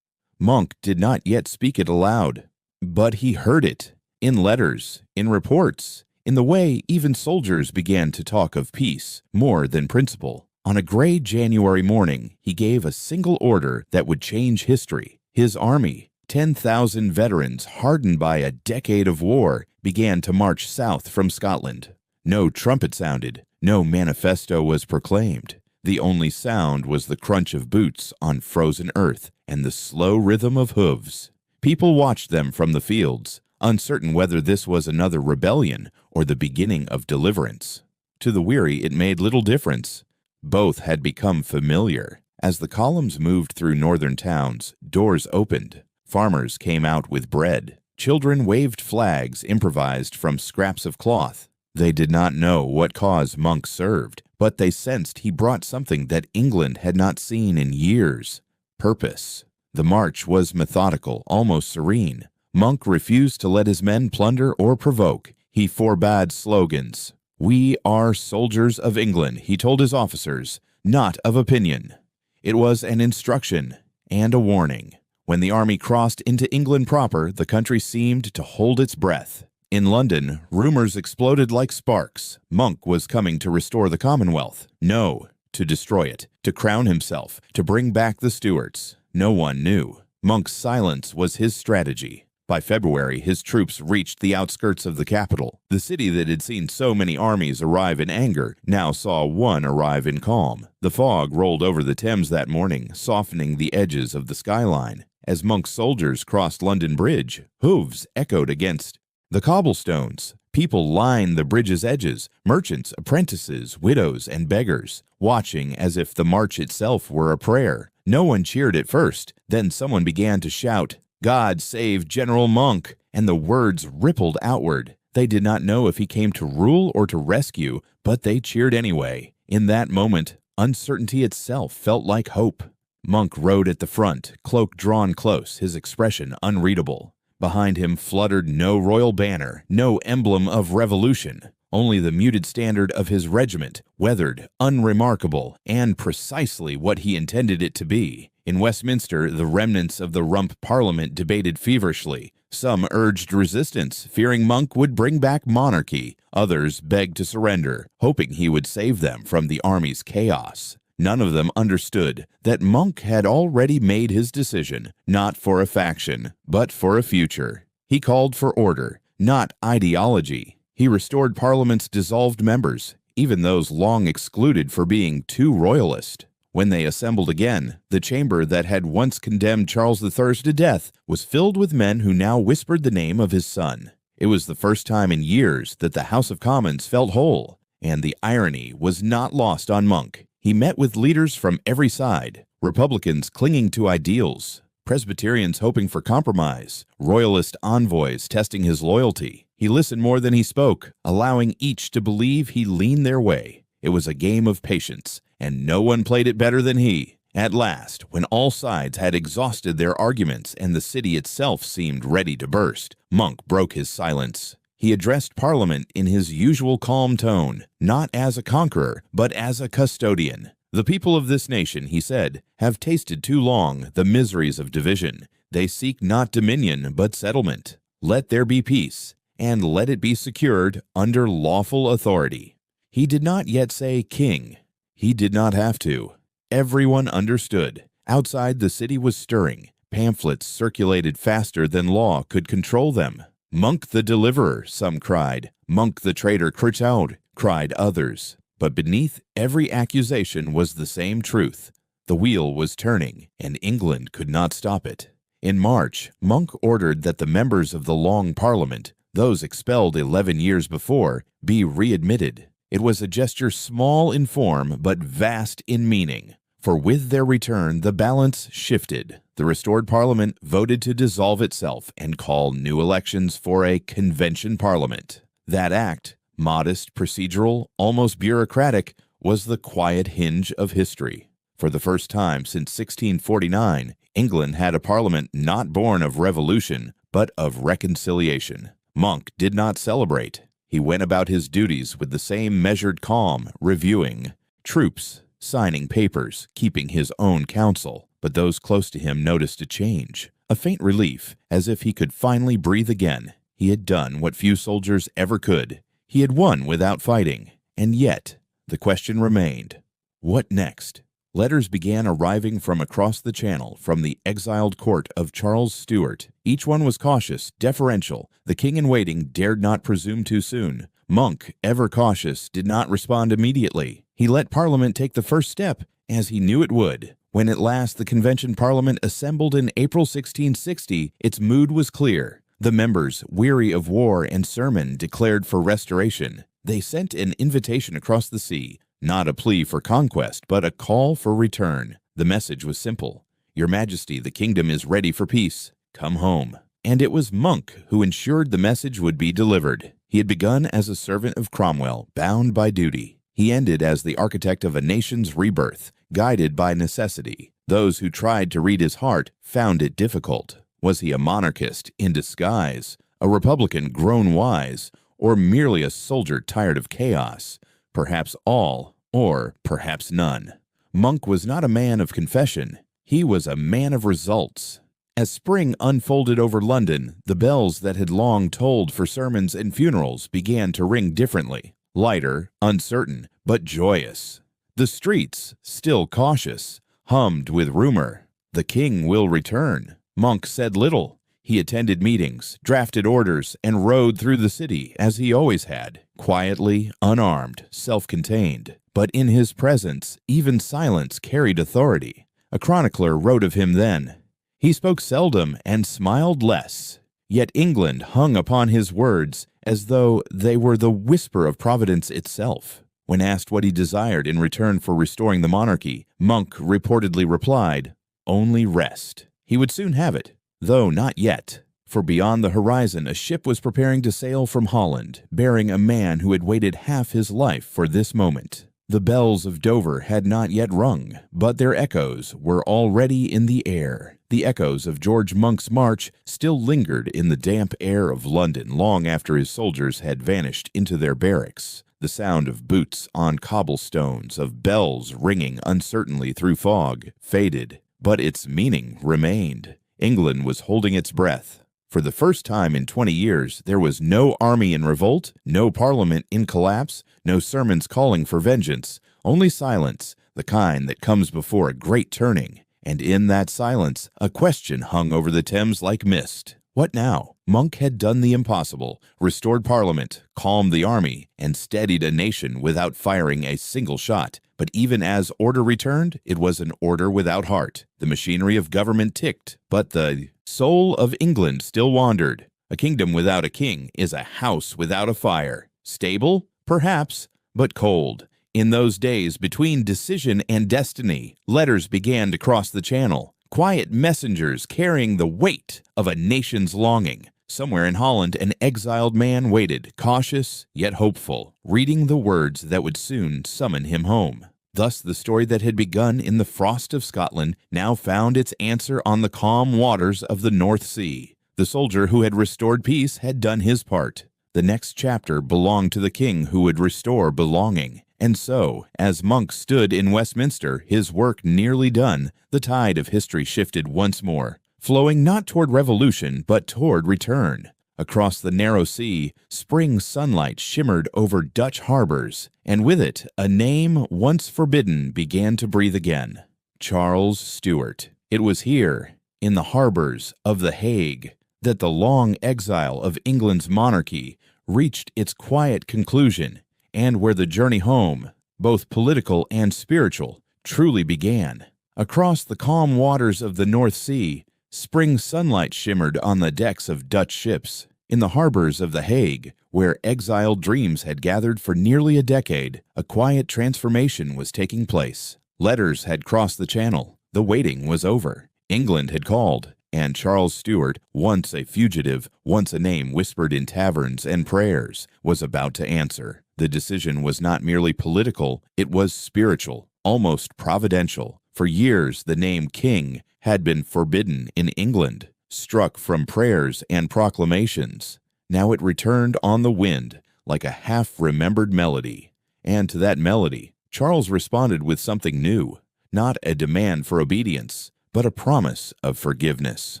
Monk did not yet speak it aloud, but he heard it, in letters, in reports, in the way even soldiers began to talk of peace more than principle. On a gray January morning, he gave a single order that would change history. His army, 10,000 veterans hardened by a decade of war, began to march south from Scotland. No trumpet sounded, no manifesto was proclaimed. The only sound was the crunch of boots on frozen earth and the slow rhythm of hooves. People watched them from the fields, uncertain whether this was another rebellion or the beginning of deliverance. To the weary, it made little difference. Both had become familiar. As the columns moved through northern towns, doors opened. Farmers came out with bread. Children waved flags improvised from scraps of cloth. They did not know what cause Monk served, but they sensed he brought something that England had not seen in years: purpose. The march was methodical, almost serene. Monk refused to let his men plunder or provoke. He forbade slogans. "We are soldiers of England," he told his officers, "not of opinion." It was an instruction and a warning. When the army crossed into England proper, the country seemed to hold its breath. In London, rumors exploded like sparks. Monk was coming to restore the Commonwealth. No, to destroy it, to crown himself, to bring back the Stuarts. No one knew. Monk's silence was his strategy. By February, his troops reached the outskirts of the capital. The city that had seen so many armies arrive in anger now saw one arrive in calm. The fog rolled over the Thames that morning, softening the edges of the skyline. As Monk's soldiers crossed London Bridge, hooves echoed against the cobblestones. People lined the bridge's edges, merchants, apprentices, widows, and beggars, watching as if the march itself were a prayer. No one cheered at first. Then someone began to shout, "God save General Monk," and the words rippled outward. They did not know if he came to rule or to rescue, but they cheered anyway. In that moment, uncertainty itself felt like hope. Monck rode at the front, cloak drawn close, his expression unreadable. Behind him fluttered no royal banner, no emblem of revolution, only the muted standard of his regiment, weathered, unremarkable, and precisely what he intended it to be. In Westminster, the remnants of the Rump Parliament debated feverishly. Some urged resistance, fearing Monck would bring back monarchy. Others begged to surrender, hoping he would save them from the army's chaos. None of them understood that Monck had already made his decision, not for a faction, but for a future. He called for order, not ideology. He restored Parliament's dissolved members, even those long excluded for being too royalist. When they assembled again, the chamber that had once condemned Charles III to death was filled with men who now whispered the name of his son. It was the first time in years that the House of Commons felt whole, and the irony was not lost on Monck. He met with leaders from every side, Republicans clinging to ideals, Presbyterians hoping for compromise, Royalist envoys testing his loyalty. He listened more than he spoke, allowing each to believe he leaned their way. It was a game of patience, and no one played it better than he. At last, when all sides had exhausted their arguments and the city itself seemed ready to burst, Monck broke his silence. He addressed Parliament in his usual calm tone, not as a conqueror, but as a custodian. The people of this nation, he said, have tasted too long the miseries of division. They seek not dominion, but settlement. Let there be peace, and let it be secured under lawful authority. He did not yet say king. He did not have to. Everyone understood. Outside, the city was stirring. Pamphlets circulated faster than law could control them. Monck the deliverer, some cried. Monck the traitor Cruchaud, cried others. But beneath every accusation was the same truth. The wheel was turning, and England could not stop it. In March, Monck ordered that the members of the Long Parliament, those expelled 11 years before, be readmitted. It was a gesture small in form but vast in meaning. For with their return, the balance shifted. The restored Parliament voted to dissolve itself and call new elections for a convention Parliament. That act, modest, procedural, almost bureaucratic, was the quiet hinge of history. For the first time since 1649, England had a Parliament not born of revolution, but of reconciliation. Monck did not celebrate. He went about his duties with the same measured calm, reviewing troops, signing papers, keeping his own counsel. But those close to him noticed a change, a faint relief, as if he could finally breathe again. He had done what few soldiers ever could. He had won without fighting. And yet, the question remained, what next? Letters began arriving from across the Channel, from the exiled court of Charles Stuart. Each one was cautious, deferential. The king-in-waiting dared not presume too soon. Monck, ever cautious, did not respond immediately. He let Parliament take the first step, as he knew it would. When at last the Convention Parliament assembled in April 1660, its mood was clear. The members, weary of war and sermon, declared for restoration. They sent an invitation across the sea, not a plea for conquest, but a call for return. The message was simple. Your Majesty, the kingdom is ready for peace. Come home. And it was Monck who ensured the message would be delivered. He had begun as a servant of Cromwell, bound by duty. He ended as the architect of a nation's rebirth, guided by necessity. Those who tried to read his heart found it difficult. Was he a monarchist in disguise, a republican grown wise, or merely a soldier tired of chaos? Perhaps all, or perhaps none. Monck was not a man of confession. He was a man of results. As spring unfolded over London, the bells that had long tolled for sermons and funerals began to ring differently. Lighter, uncertain, but joyous. The streets, still cautious, hummed with rumor. The king will return. Monck said little. He attended meetings, drafted orders, and rode through the city as he always had, quietly, unarmed, self-contained. But in his presence, even silence carried authority. A chronicler wrote of him then, "He spoke seldom and smiled less, yet England hung upon his words as though they were the whisper of Providence itself." When asked what he desired in return for restoring the monarchy, Monck reportedly replied, "Only rest." He would soon have it, though not yet. for beyond the horizon a ship was preparing to sail from Holland, bearing a man who had waited half his life for this moment. The bells of Dover had not yet rung, but their echoes were already in the air. The echoes of George Monck's march still lingered in the damp air of London long after his soldiers had vanished into their barracks. The sound of boots on cobblestones, of bells ringing uncertainly through fog, faded, but its meaning remained. England was holding its breath. For the first time in 20 years, there was no army in revolt, no parliament in collapse, no sermons calling for vengeance, only silence, the kind that comes before a great turning. And in that silence, a question hung over the Thames like mist. What now? Monck had done the impossible, restored Parliament, calmed the army, and steadied a nation without firing a single shot. But even as order returned, it was an order without heart. The machinery of government ticked, but the soul of England still wandered. A kingdom without a king is a house without a fire. Stable? Perhaps, but cold. In those days between decision and destiny, letters began to cross the channel. Quiet messengers carrying the weight of a nation's longing. Somewhere in Holland, an exiled man waited, cautious yet hopeful, reading the words that would soon summon him home. Thus the story that had begun in the frost of Scotland now found its answer on the calm waters of the North Sea. The soldier who had restored peace had done his part. The next chapter belonged to the king who would restore belonging. And so, as Monck stood in Westminster, his work nearly done, the tide of history shifted once more, flowing not toward revolution, but toward return. Across the narrow sea, spring sunlight shimmered over Dutch harbors, and with it, a name once forbidden began to breathe again. Charles Stuart. It was here, in the harbors of The Hague, that the long exile of England's monarchy reached its quiet conclusion, and where the journey home, both political and spiritual, truly began. Across the calm waters of the North Sea, spring sunlight shimmered on the decks of Dutch ships. In the harbors of The Hague, where exiled dreams had gathered for nearly a decade, a quiet transformation was taking place. Letters had crossed the channel. The waiting was over. England had called, and Charles Stuart, once a fugitive, once a name whispered in taverns and prayers, was about to answer. The decision was not merely political, it was spiritual, almost providential. For years, the name king had been forbidden in England, struck from prayers and proclamations. Now it returned on the wind like a half-remembered melody. And to that melody, Charles responded with something new, not a demand for obedience, but a promise of forgiveness.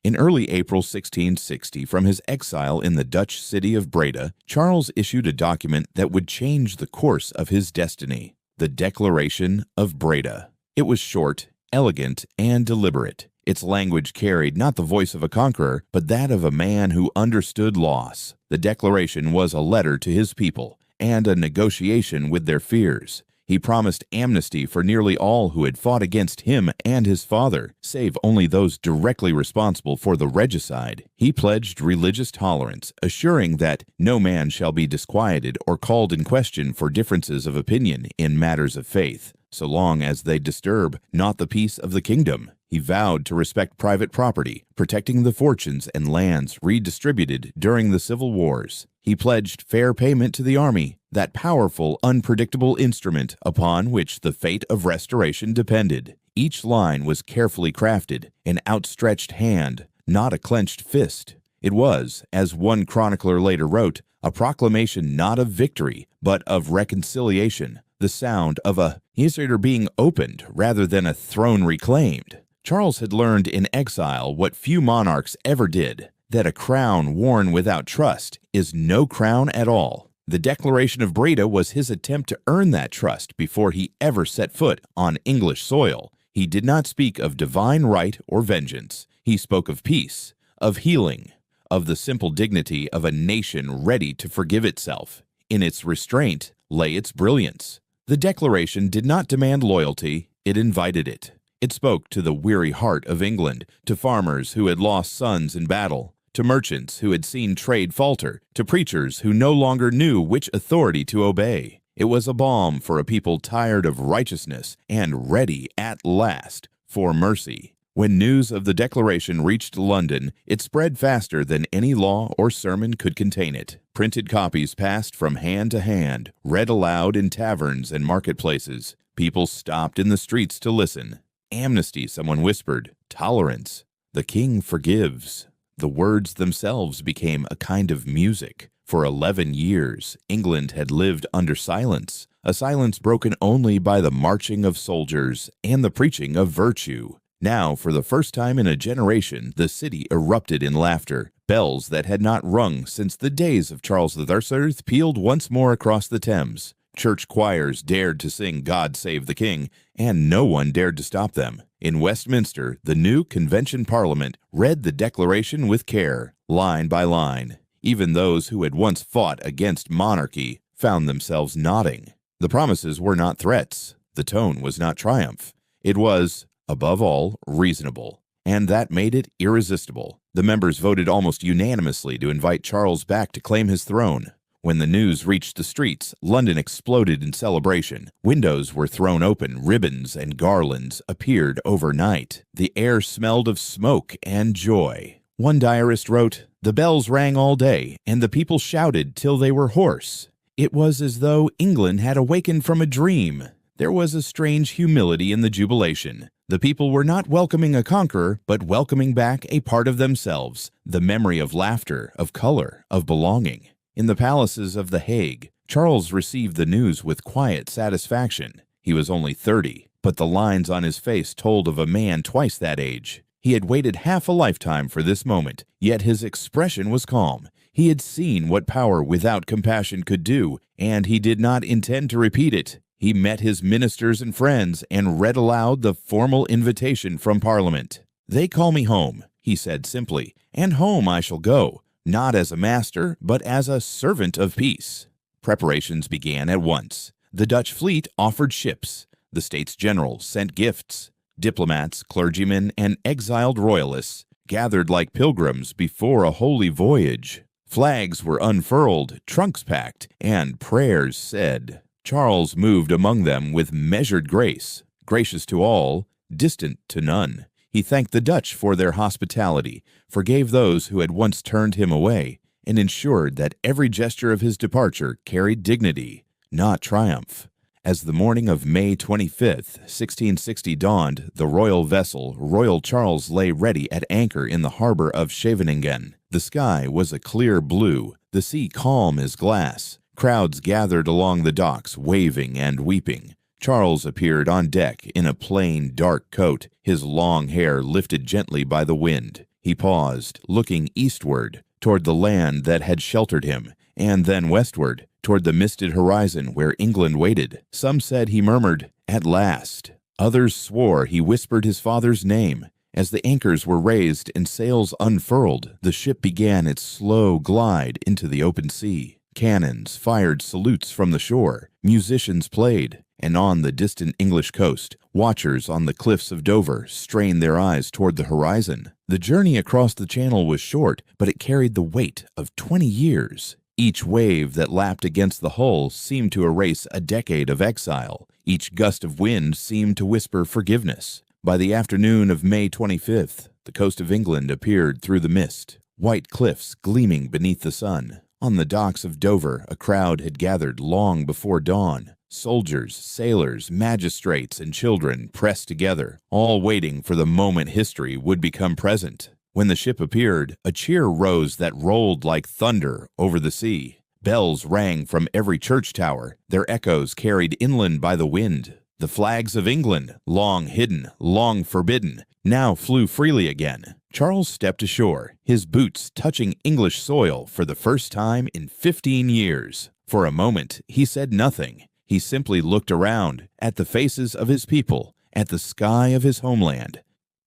In early April 1660, from his exile in the Dutch city of Breda, Charles issued a document that would change the course of his destiny, the Declaration of Breda. It was short, elegant, and deliberate. Its language carried not the voice of a conqueror, but that of a man who understood loss. The Declaration was a letter to his people and a negotiation with their fears. He promised amnesty for nearly all who had fought against him and his father, save only those directly responsible for the regicide. He pledged religious tolerance, assuring that no man shall be disquieted or called in question for differences of opinion in matters of faith, so long as they disturb not the peace of the kingdom. He vowed to respect private property, protecting the fortunes and lands redistributed during the civil wars. He pledged fair payment to the army, that powerful, unpredictable instrument upon which the fate of restoration depended. Each line was carefully crafted, an outstretched hand, not a clenched fist. It was, as one chronicler later wrote, a proclamation not of victory, but of reconciliation, the sound of a theater being opened rather than a throne reclaimed. Charles had learned in exile what few monarchs ever did, that a crown worn without trust is no crown at all. The Declaration of Breda was his attempt to earn that trust before he ever set foot on English soil. He did not speak of divine right or vengeance. He spoke of peace, of healing, of the simple dignity of a nation ready to forgive itself. In its restraint lay its brilliance. The Declaration did not demand loyalty, it invited it. It spoke to the weary heart of England, to farmers who had lost sons in battle, to merchants who had seen trade falter, to preachers who no longer knew which authority to obey. It was a balm for a people tired of righteousness and ready at last for mercy. When news of the Declaration reached London, it spread faster than any law or sermon could contain it. Printed copies passed from hand to hand, read aloud in taverns and marketplaces. People stopped in the streets to listen. Amnesty, someone whispered. Tolerance. The king forgives. The words themselves became a kind of music. For 11 years, England had lived under silence, a silence broken only by the marching of soldiers and the preaching of virtue. Now, for the first time in a generation, the city erupted in laughter. Bells that had not rung since the days of Charles III pealed once more across the Thames. Church choirs dared to sing God Save the King, and no one dared to stop them. In Westminster, the new Convention Parliament read the Declaration with care, line by line. Even those who had once fought against monarchy found themselves nodding. The promises were not threats. The tone was not triumph. It was, above all, reasonable, and that made it irresistible. The members voted almost unanimously to invite Charles back to claim his throne. When the news reached the streets, London exploded in celebration. Windows were thrown open, ribbons and garlands appeared overnight. The air smelled of smoke and joy. One diarist wrote, "The bells rang all day, and the people shouted till they were hoarse. It was as though England had awakened from a dream." There was a strange humility in the jubilation. The people were not welcoming a conqueror, but welcoming back a part of themselves, the memory of laughter, of color, of belonging. In the palaces of The Hague, Charles received the news with quiet satisfaction. He was only 30, but the lines on his face told of a man twice that age. He had waited half a lifetime for this moment, yet his expression was calm. He had seen what power without compassion could do, and he did not intend to repeat it. He met his ministers and friends and read aloud the formal invitation from Parliament. "They call me home," he said simply, "and home I shall go, not as a master, but as a servant of peace." Preparations began at once. The Dutch fleet offered ships. The States General sent gifts. Diplomats, clergymen, and exiled royalists gathered like pilgrims before a holy voyage. Flags were unfurled, trunks packed, and prayers said. Charles moved among them with measured grace, gracious to all, distant to none. He thanked the Dutch for their hospitality, forgave those who had once turned him away, and ensured that every gesture of his departure carried dignity, not triumph. As the morning of May 25th, 1660 dawned, the royal vessel, Royal Charles, lay ready at anchor in the harbor of Scheveningen. The sky was a clear blue, the sea calm as glass. Crowds gathered along the docks, waving and weeping. Charles appeared on deck in a plain, dark coat, his long hair lifted gently by the wind. He paused, looking eastward, toward the land that had sheltered him, and then westward, toward the misted horizon where England waited. Some said he murmured, "At last." Others swore he whispered his father's name. As the anchors were raised and sails unfurled, the ship began its slow glide into the open sea. Cannons fired salutes from the shore, musicians played, and on the distant English coast, watchers on the cliffs of Dover strained their eyes toward the horizon. The journey across the channel was short, but it carried the weight of 20 years. Each wave that lapped against the hull seemed to erase a decade of exile. Each gust of wind seemed to whisper forgiveness. By the afternoon of May 25th, the coast of England appeared through the mist, white cliffs gleaming beneath the sun. On the docks of Dover, a crowd had gathered long before dawn. Soldiers, sailors, magistrates, and children pressed together, all waiting for the moment history would become present. When the ship appeared, a cheer rose that rolled like thunder over the sea. Bells rang from every church tower, their echoes carried inland by the wind. The flags of England, long hidden, long forbidden, now flew freely again. Charles stepped ashore, his boots touching English soil for the first time in 15 years. For a moment, he said nothing. He simply looked around, at the faces of his people, at the sky of his homeland,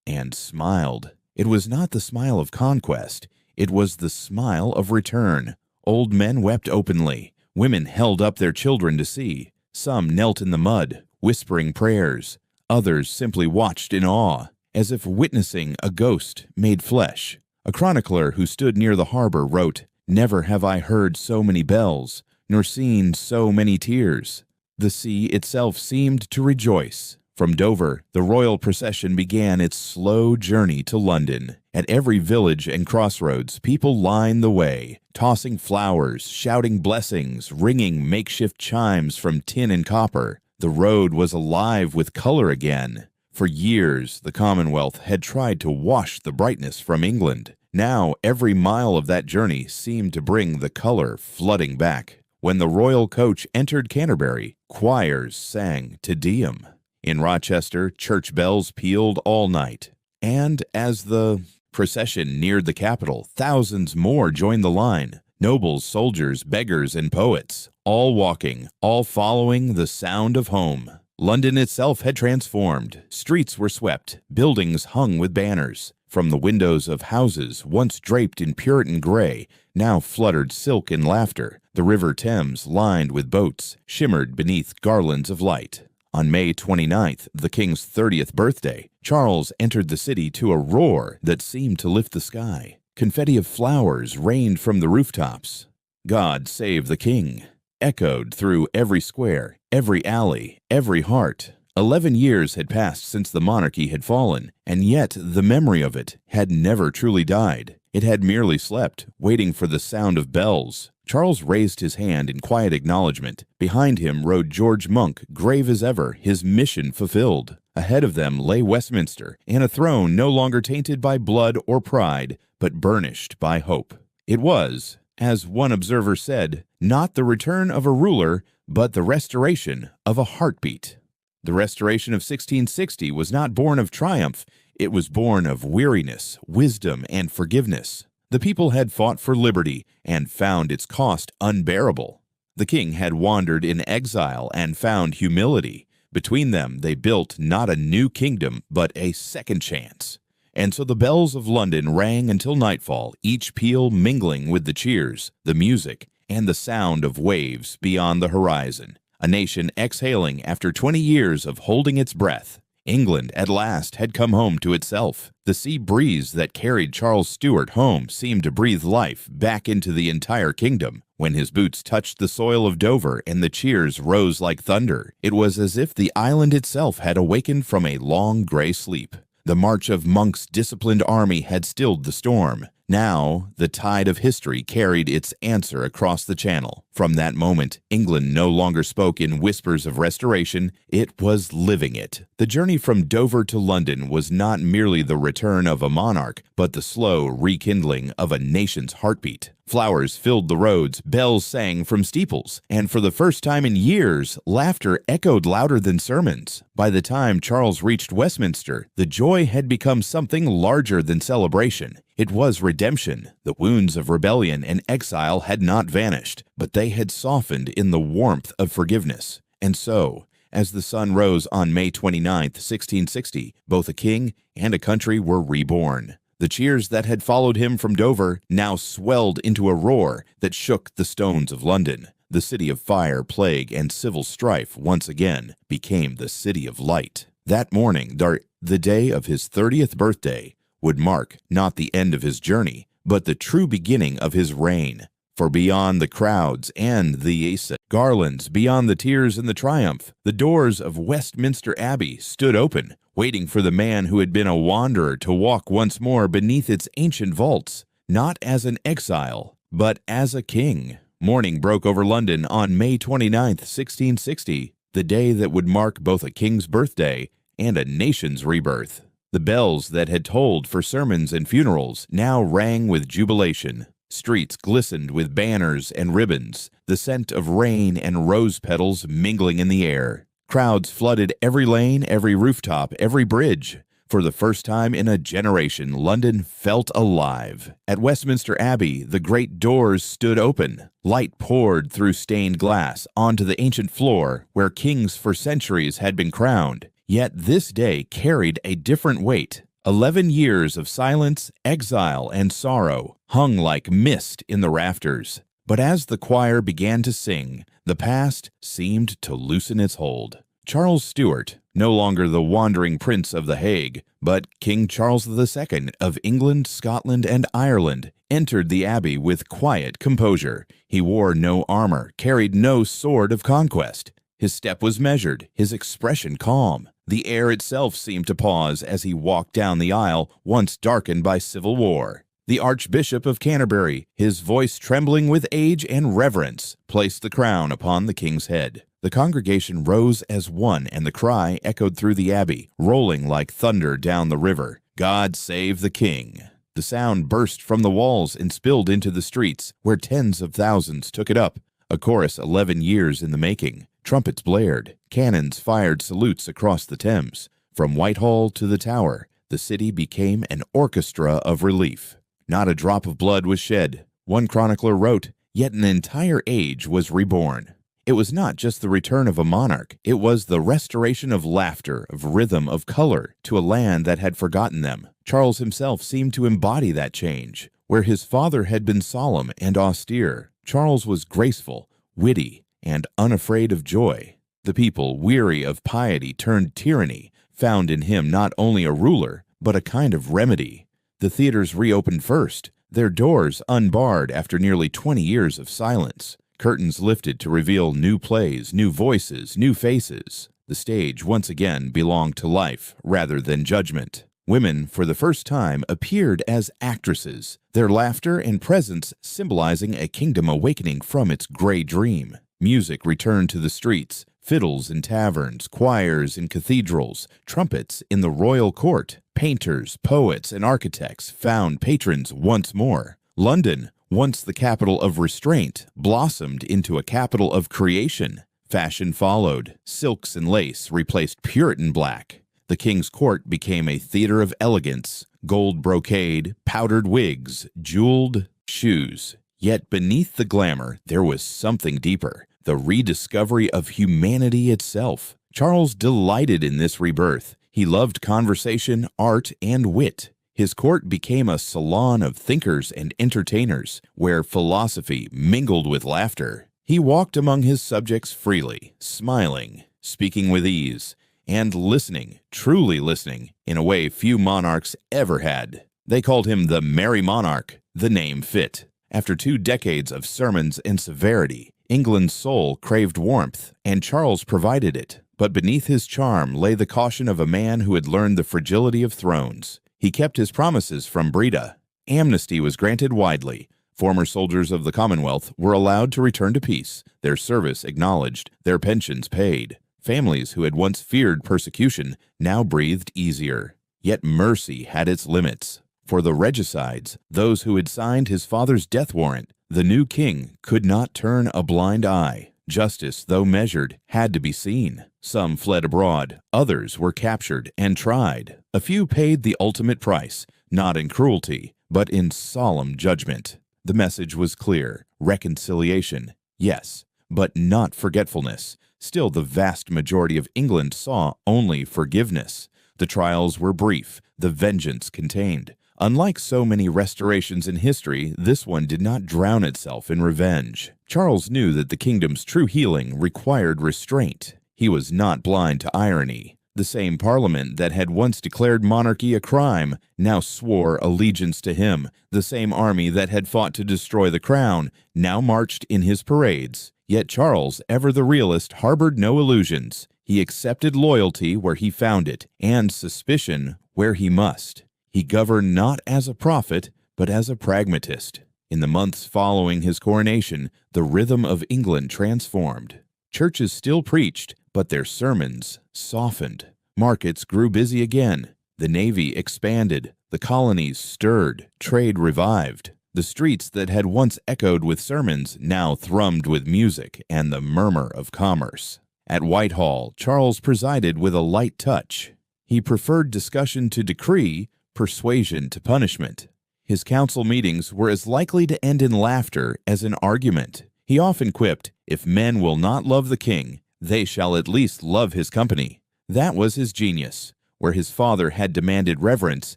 and smiled. It was not the smile of conquest. It was the smile of return. Old men wept openly. Women held up their children to see. Some knelt in the mud, whispering prayers. Others simply watched in awe, as if witnessing a ghost made flesh. A chronicler who stood near the harbor wrote, "Never have I heard so many bells, nor seen so many tears." The sea itself seemed to rejoice. From Dover, the royal procession began its slow journey to London. At every village and crossroads, people lined the way, tossing flowers, shouting blessings, ringing makeshift chimes from tin and copper. The road was alive with color again. For years, the Commonwealth had tried to wash the brightness from England. Now, every mile of that journey seemed to bring the color flooding back. When the royal coach entered Canterbury, choirs sang Te Deum. In Rochester, church bells pealed all night. And as the procession neared the capital, thousands more joined the line. Nobles, soldiers, beggars, and poets, all walking, all following the sound of home. London itself had transformed. Streets were swept, buildings hung with banners. From the windows of houses once draped in Puritan gray, now fluttered silk and laughter. The River Thames, lined with boats, shimmered beneath garlands of light. On May 29th, the king's 30th birthday, Charles entered the city to a roar that seemed to lift the sky. Confetti of flowers rained from the rooftops. "God save the King" echoed through every square, every alley, every heart. 11 years had passed since the monarchy had fallen, and yet the memory of it had never truly died. It had merely slept, waiting for the sound of bells. Charles raised his hand in quiet acknowledgement. Behind him rode George Monck, grave as ever, his mission fulfilled. Ahead of them lay Westminster, and a throne no longer tainted by blood or pride, but burnished by hope. It was, as one observer said, not the return of a ruler, but the restoration of a heartbeat. The restoration of 1660 was not born of triumph. It was born of weariness, wisdom, and forgiveness. The people had fought for liberty and found its cost unbearable. The king had wandered in exile and found humility. Between them, they built not a new kingdom, but a second chance. And so the bells of London rang until nightfall, each peal mingling with the cheers, the music, and the sound of waves beyond the horizon. A nation exhaling after 20 years of holding its breath. England at last had come home to itself. The sea breeze that carried Charles Stuart home seemed to breathe life back into the entire kingdom. When his boots touched the soil of Dover and the cheers rose like thunder, it was as if the island itself had awakened from a long gray sleep. The march of Monck's disciplined army had stilled the storm. Now, the tide of history carried its answer across the channel. From that moment, England no longer spoke in whispers of restoration, it was living it. The journey from Dover to London was not merely the return of a monarch, but the slow rekindling of a nation's heartbeat. Flowers filled the roads, bells sang from steeples, and for the first time in years, laughter echoed louder than sermons. By the time Charles reached Westminster, the joy had become something larger than celebration. It was redemption. The wounds of rebellion and exile had not vanished, but they had softened in the warmth of forgiveness. And so, as the sun rose on May 29, 1660, both a king and a country were reborn. The cheers that had followed him from Dover now swelled into a roar that shook the stones of London. The city of fire, plague, and civil strife once again became the city of light. That morning, the day of his 30th birthday, would mark not the end of his journey, but the true beginning of his reign. For beyond the crowds and the garlands, beyond the tears and the triumph, the doors of Westminster Abbey stood open, waiting for the man who had been a wanderer to walk once more beneath its ancient vaults, not as an exile, but as a king. Morning broke over London on May 29, 1660, the day that would mark both a king's birthday and a nation's rebirth. The bells that had tolled for sermons and funerals now rang with jubilation. Streets glistened with banners and ribbons, the scent of rain and rose petals mingling in the air. Crowds flooded every lane, every rooftop, every bridge. For the first time in a generation, London felt alive. At Westminster Abbey, the great doors stood open. Light poured through stained glass onto the ancient floor where kings for centuries had been crowned. Yet this day carried a different weight. 11 years of silence, exile, and sorrow hung like mist in the rafters. But as the choir began to sing, the past seemed to loosen its hold. Charles Stuart, no longer the wandering Prince of the Hague, but King Charles II of England, Scotland, and Ireland, entered the abbey with quiet composure. He wore no armor, carried no sword of conquest. His step was measured, his expression calm. The air itself seemed to pause as he walked down the aisle once darkened by civil war. The Archbishop of Canterbury, his voice trembling with age and reverence, placed the crown upon the king's head. The congregation rose as one, and the cry echoed through the abbey, rolling like thunder down the river, "God save the king!" The sound burst from the walls and spilled into the streets, where tens of thousands took it up. A chorus 11 years in the making. Trumpets blared, cannons fired salutes across the Thames. From Whitehall to the Tower, the city became an orchestra of relief. Not a drop of blood was shed. One chronicler wrote, "Yet an entire age was reborn." It was not just the return of a monarch, it was the restoration of laughter, of rhythm, of color, to a land that had forgotten them. Charles himself seemed to embody that change. Where his father had been solemn and austere, Charles was graceful, witty, and unafraid of joy. The people, weary of piety turned tyranny, found in him not only a ruler, but a kind of remedy. The theaters reopened first, their doors unbarred after nearly 20 years of silence. Curtains lifted to reveal new plays, new voices, new faces. The stage once again belonged to life rather than judgment. Women, for the first time, appeared as actresses, their laughter and presence symbolizing a kingdom awakening from its gray dream. Music returned to the streets, fiddles in taverns, choirs in cathedrals, trumpets in the royal court. Painters, poets, and architects found patrons once more. London, once the capital of restraint, blossomed into a capital of creation. Fashion followed. Silks and lace replaced Puritan black. The king's court became a theater of elegance. Gold brocade, powdered wigs, jeweled shoes. Yet beneath the glamour, there was something deeper. The rediscovery of humanity itself. Charles delighted in this rebirth. He loved conversation, art, and wit. His court became a salon of thinkers and entertainers, where philosophy mingled with laughter. He walked among his subjects freely, smiling, speaking with ease, and listening, truly listening, in a way few monarchs ever had. They called him the Merry Monarch. The name fit. After 2 decades of sermons and severity, England's soul craved warmth, and Charles provided it. But beneath his charm lay the caution of a man who had learned the fragility of thrones. He kept his promises from Breda. Amnesty was granted widely. Former soldiers of the Commonwealth were allowed to return to peace, their service acknowledged, their pensions paid. Families who had once feared persecution now breathed easier. Yet mercy had its limits. For the regicides, those who had signed his father's death warrant, the new king could not turn a blind eye. Justice, though measured, had to be seen. Some fled abroad, others were captured and tried. A few paid the ultimate price, not in cruelty, but in solemn judgment. The message was clear: reconciliation, yes, but not forgetfulness. Still, the vast majority of England saw only forgiveness. The trials were brief, the vengeance contained. Unlike so many restorations in history, this one did not drown itself in revenge. Charles knew that the kingdom's true healing required restraint. He was not blind to irony. The same parliament that had once declared monarchy a crime now swore allegiance to him. The same army that had fought to destroy the crown now marched in his parades. Yet Charles, ever the realist, harbored no illusions. He accepted loyalty where he found it, and suspicion where he must. He governed not as a prophet, but as a pragmatist. In the months following his coronation, the rhythm of England transformed. Churches still preached, but their sermons softened. Markets grew busy again. The navy expanded. The colonies stirred. Trade revived. The streets that had once echoed with sermons now thrummed with music and the murmur of commerce. At Whitehall, Charles presided with a light touch. He preferred discussion to decree, persuasion to punishment. His council meetings were as likely to end in laughter as in argument. He often quipped, "If men will not love the king, they shall at least love his company." That was his genius. Where his father had demanded reverence,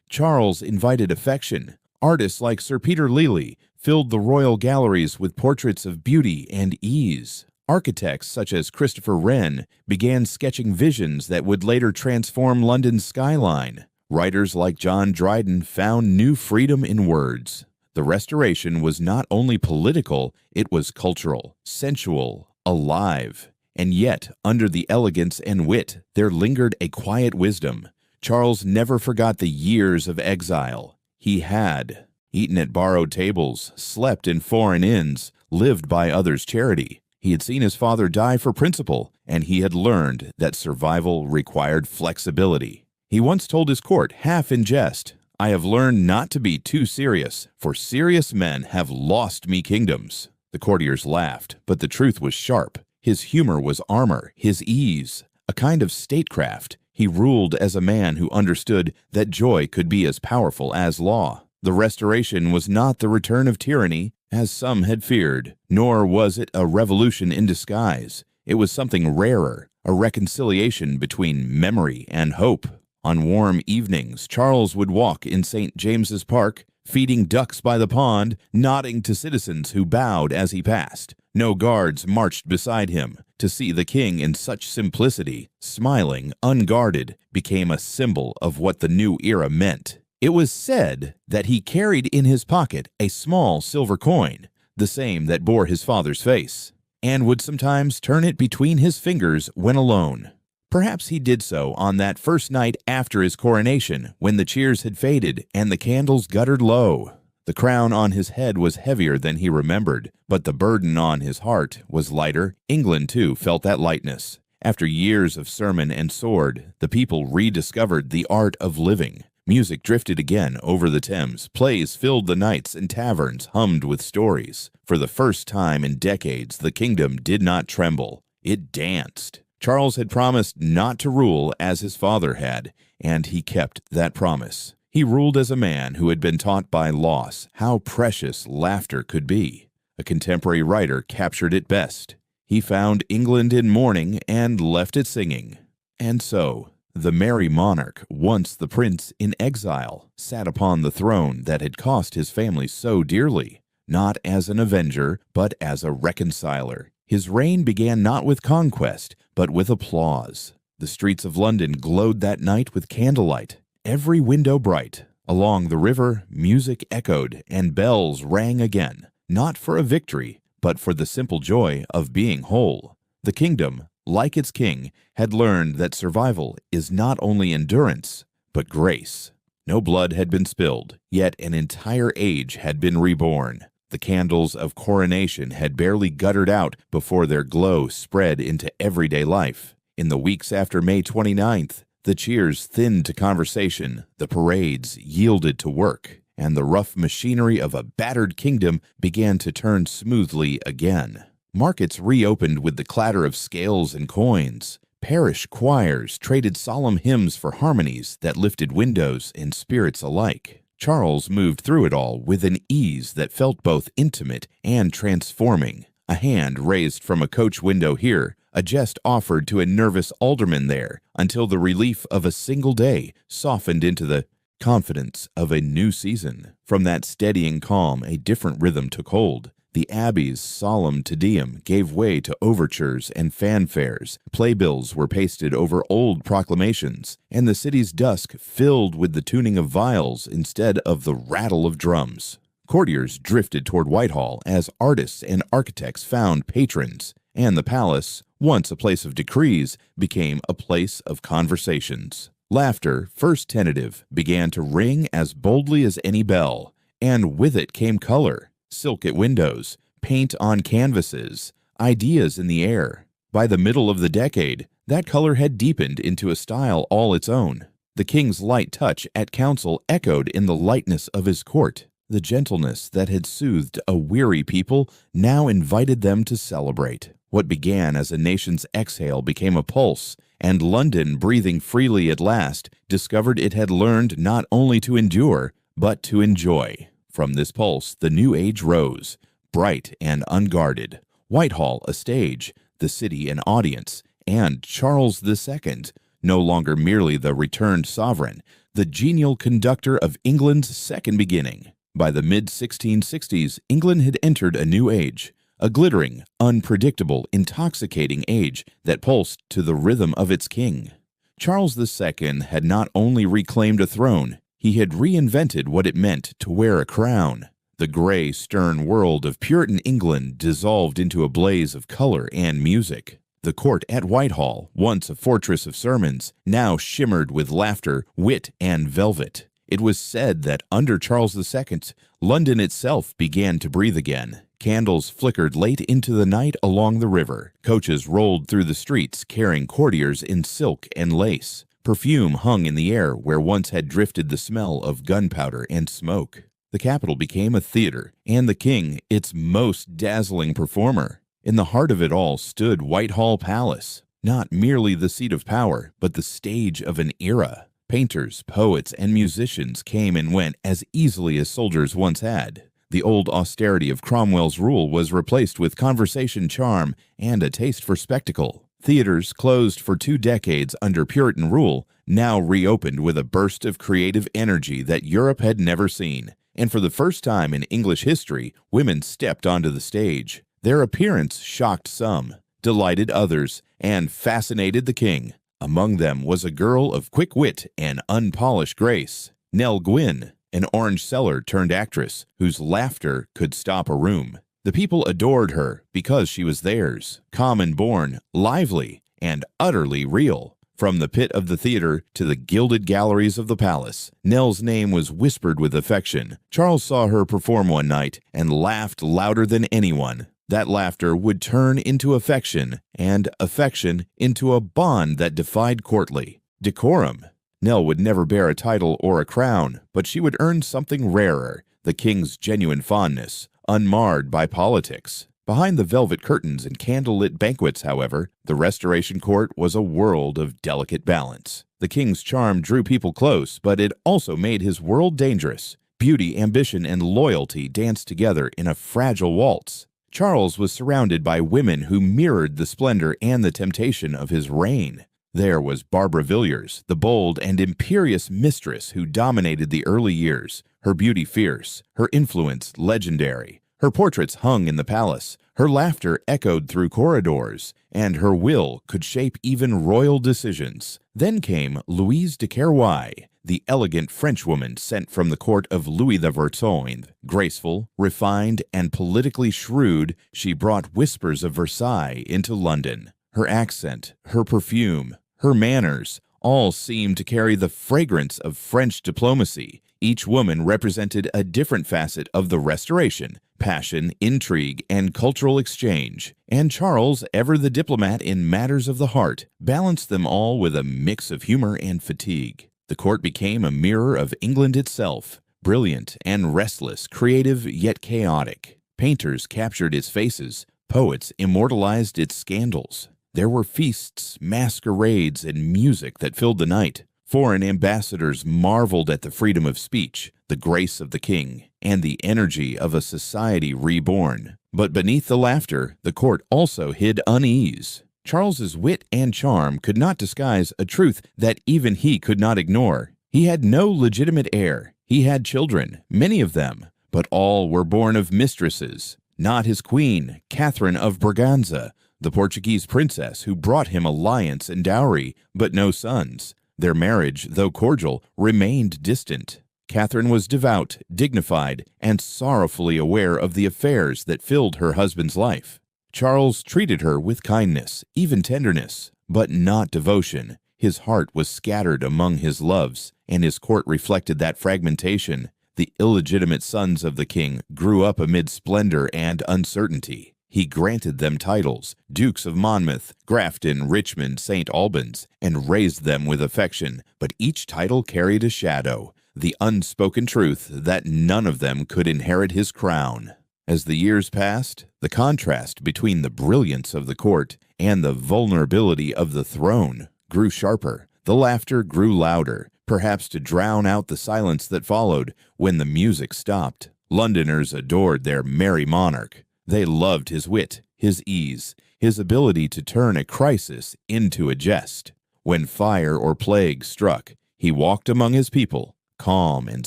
Charles invited affection. Artists like Sir Peter Lely filled the royal galleries with portraits of beauty and ease. Architects such as Christopher Wren began sketching visions that would later transform London's skyline. Writers like John Dryden found new freedom in words. The Restoration was not only political, it was cultural, sensual, alive. And yet, under the elegance and wit, there lingered a quiet wisdom. Charles never forgot the years of exile. He had eaten at borrowed tables, slept in foreign inns, lived by others' charity. He had seen his father die for principle, and he had learned that survival required flexibility. He once told his court, half in jest, "I have learned not to be too serious, for serious men have lost me kingdoms." The courtiers laughed, but the truth was sharp. His humor was armor, his ease, a kind of statecraft. He ruled as a man who understood that joy could be as powerful as law. The restoration was not the return of tyranny, as some had feared, nor was it a revolution in disguise. It was something rarer, a reconciliation between memory and hope. On warm evenings, Charles would walk in St. James's Park, feeding ducks by the pond, nodding to citizens who bowed as he passed. No guards marched beside him. To see the king in such simplicity, smiling, unguarded, became a symbol of what the new era meant. It was said that he carried in his pocket a small silver coin, the same that bore his father's face, and would sometimes turn it between his fingers when alone. Perhaps he did so on that first night after his coronation, when the cheers had faded and the candles guttered low. The crown on his head was heavier than he remembered, but the burden on his heart was lighter. England, too, felt that lightness. After years of sermon and sword, the people rediscovered the art of living. Music drifted again over the Thames. Plays filled the nights and taverns hummed with stories. For the first time in decades, the kingdom did not tremble. It danced. Charles had promised not to rule as his father had, and he kept that promise. He ruled as a man who had been taught by loss how precious laughter could be. A contemporary writer captured it best. He found England in mourning and left it singing. And so, the merry monarch, once the prince in exile, sat upon the throne that had cost his family so dearly, not as an avenger, but as a reconciler. His reign began not with conquest, but with applause. The streets of London glowed that night with candlelight, every window bright. Along the river, music echoed and bells rang again, not for a victory, but for the simple joy of being whole. The kingdom, like its king, had learned that survival is not only endurance, but grace. No blood had been spilled, yet an entire age had been reborn. The candles of coronation had barely guttered out before their glow spread into everyday life. In the weeks after May 29th, the cheers thinned to conversation, the parades yielded to work, and the rough machinery of a battered kingdom began to turn smoothly again. Markets reopened with the clatter of scales and coins. Parish choirs traded solemn hymns for harmonies that lifted windows and spirits alike. Charles moved through it all with an ease that felt both intimate and transforming. A hand raised from a coach window here, a jest offered to a nervous alderman there, until the relief of a single day softened into the confidence of a new season. From that steadying calm, a different rhythm took hold. The Abbey's solemn Te Deum gave way to overtures and fanfares. Playbills were pasted over old proclamations, and the city's dusk filled with the tuning of viols instead of the rattle of drums. Courtiers drifted toward Whitehall as artists and architects found patrons, and the palace, once a place of decrees, became a place of conversations. Laughter, first tentative, began to ring as boldly as any bell, and with it came color. Silk at windows, paint on canvases, ideas in the air. By the middle of the decade, that color had deepened into a style all its own. The king's light touch at council echoed in the lightness of his court. The gentleness that had soothed a weary people now invited them to celebrate. What began as a nation's exhale became a pulse, and London, breathing freely at last, discovered it had learned not only to endure, but to enjoy. From this pulse, the new age rose, bright and unguarded. Whitehall a stage, the city an audience, and Charles II, no longer merely the returned sovereign, the genial conductor of England's second beginning. By the mid-1660s, England had entered a new age, a glittering, unpredictable, intoxicating age that pulsed to the rhythm of its king. Charles II had not only reclaimed a throne, he had reinvented what it meant to wear a crown. The gray, stern world of Puritan England dissolved into a blaze of color and music. The court at Whitehall, once a fortress of sermons, now shimmered with laughter, wit, and velvet. It was said that under Charles II, London itself began to breathe again. Candles flickered late into the night along the river. Coaches rolled through the streets carrying courtiers in silk and lace. Perfume hung in the air where once had drifted the smell of gunpowder and smoke. The capital became a theater, and the king its most dazzling performer. In the heart of it all stood Whitehall Palace, not merely the seat of power, but the stage of an era. Painters, poets, and musicians came and went as easily as soldiers once had. The old austerity of Cromwell's rule was replaced with conversation charm and a taste for spectacle. Theaters, closed for 2 decades under Puritan rule, now reopened with a burst of creative energy that Europe had never seen. And for the first time in English history, women stepped onto the stage. Their appearance shocked some, delighted others, and fascinated the king. Among them was a girl of quick wit and unpolished grace, Nell Gwynn, an orange seller turned actress whose laughter could stop a room. The people adored her because she was theirs, common-born, lively, and utterly real. From the pit of the theater to the gilded galleries of the palace, Nell's name was whispered with affection. Charles saw her perform one night and laughed louder than anyone. That laughter would turn into affection, and affection into a bond that defied courtly decorum. Nell would never bear a title or a crown, but she would earn something rarer, the king's genuine fondness, unmarred by politics. Behind the velvet curtains and candlelit banquets, however, the Restoration Court was a world of delicate balance. The king's charm drew people close, but it also made his world dangerous. Beauty, ambition, and loyalty danced together in a fragile waltz. Charles was surrounded by women who mirrored the splendor and the temptation of his reign. There was Barbara Villiers, the bold and imperious mistress who dominated the early years, her beauty fierce, her influence legendary. Her portraits hung in the palace, her laughter echoed through corridors, and her will could shape even royal decisions. Then came Louise de Querouaille, the elegant Frenchwoman sent from the court of Louis the Vertoin. Graceful, refined, and politically shrewd, she brought whispers of Versailles into London. Her accent, her perfume, her manners, all seemed to carry the fragrance of French diplomacy. Each woman represented a different facet of the Restoration: passion, intrigue, and cultural exchange. And Charles, ever the diplomat in matters of the heart, balanced them all with a mix of humor and fatigue. The court became a mirror of England itself, brilliant and restless, creative yet chaotic. Painters captured its faces, poets immortalized its scandals. There were feasts, masquerades, and music that filled the night. Foreign ambassadors marveled at the freedom of speech, the grace of the king, and the energy of a society reborn. But beneath the laughter, the court also hid unease. Charles's wit and charm could not disguise a truth that even he could not ignore. He had no legitimate heir. He had children, many of them, but all were born of mistresses. Not his queen, Catherine of Braganza, the Portuguese princess who brought him alliance and dowry, but no sons. Their marriage, though cordial, remained distant. Catherine was devout, dignified, and sorrowfully aware of the affairs that filled her husband's life. Charles treated her with kindness, even tenderness, but not devotion. His heart was scattered among his loves, and his court reflected that fragmentation. The illegitimate sons of the king grew up amid splendor and uncertainty. He granted them titles, Dukes of Monmouth, Grafton, Richmond, St. Albans, and raised them with affection, but each title carried a shadow, the unspoken truth that none of them could inherit his crown. As the years passed, the contrast between the brilliance of the court and the vulnerability of the throne grew sharper. The laughter grew louder, perhaps to drown out the silence that followed when the music stopped. Londoners adored their merry monarch. They loved his wit, his ease, his ability to turn a crisis into a jest. When fire or plague struck, he walked among his people, calm and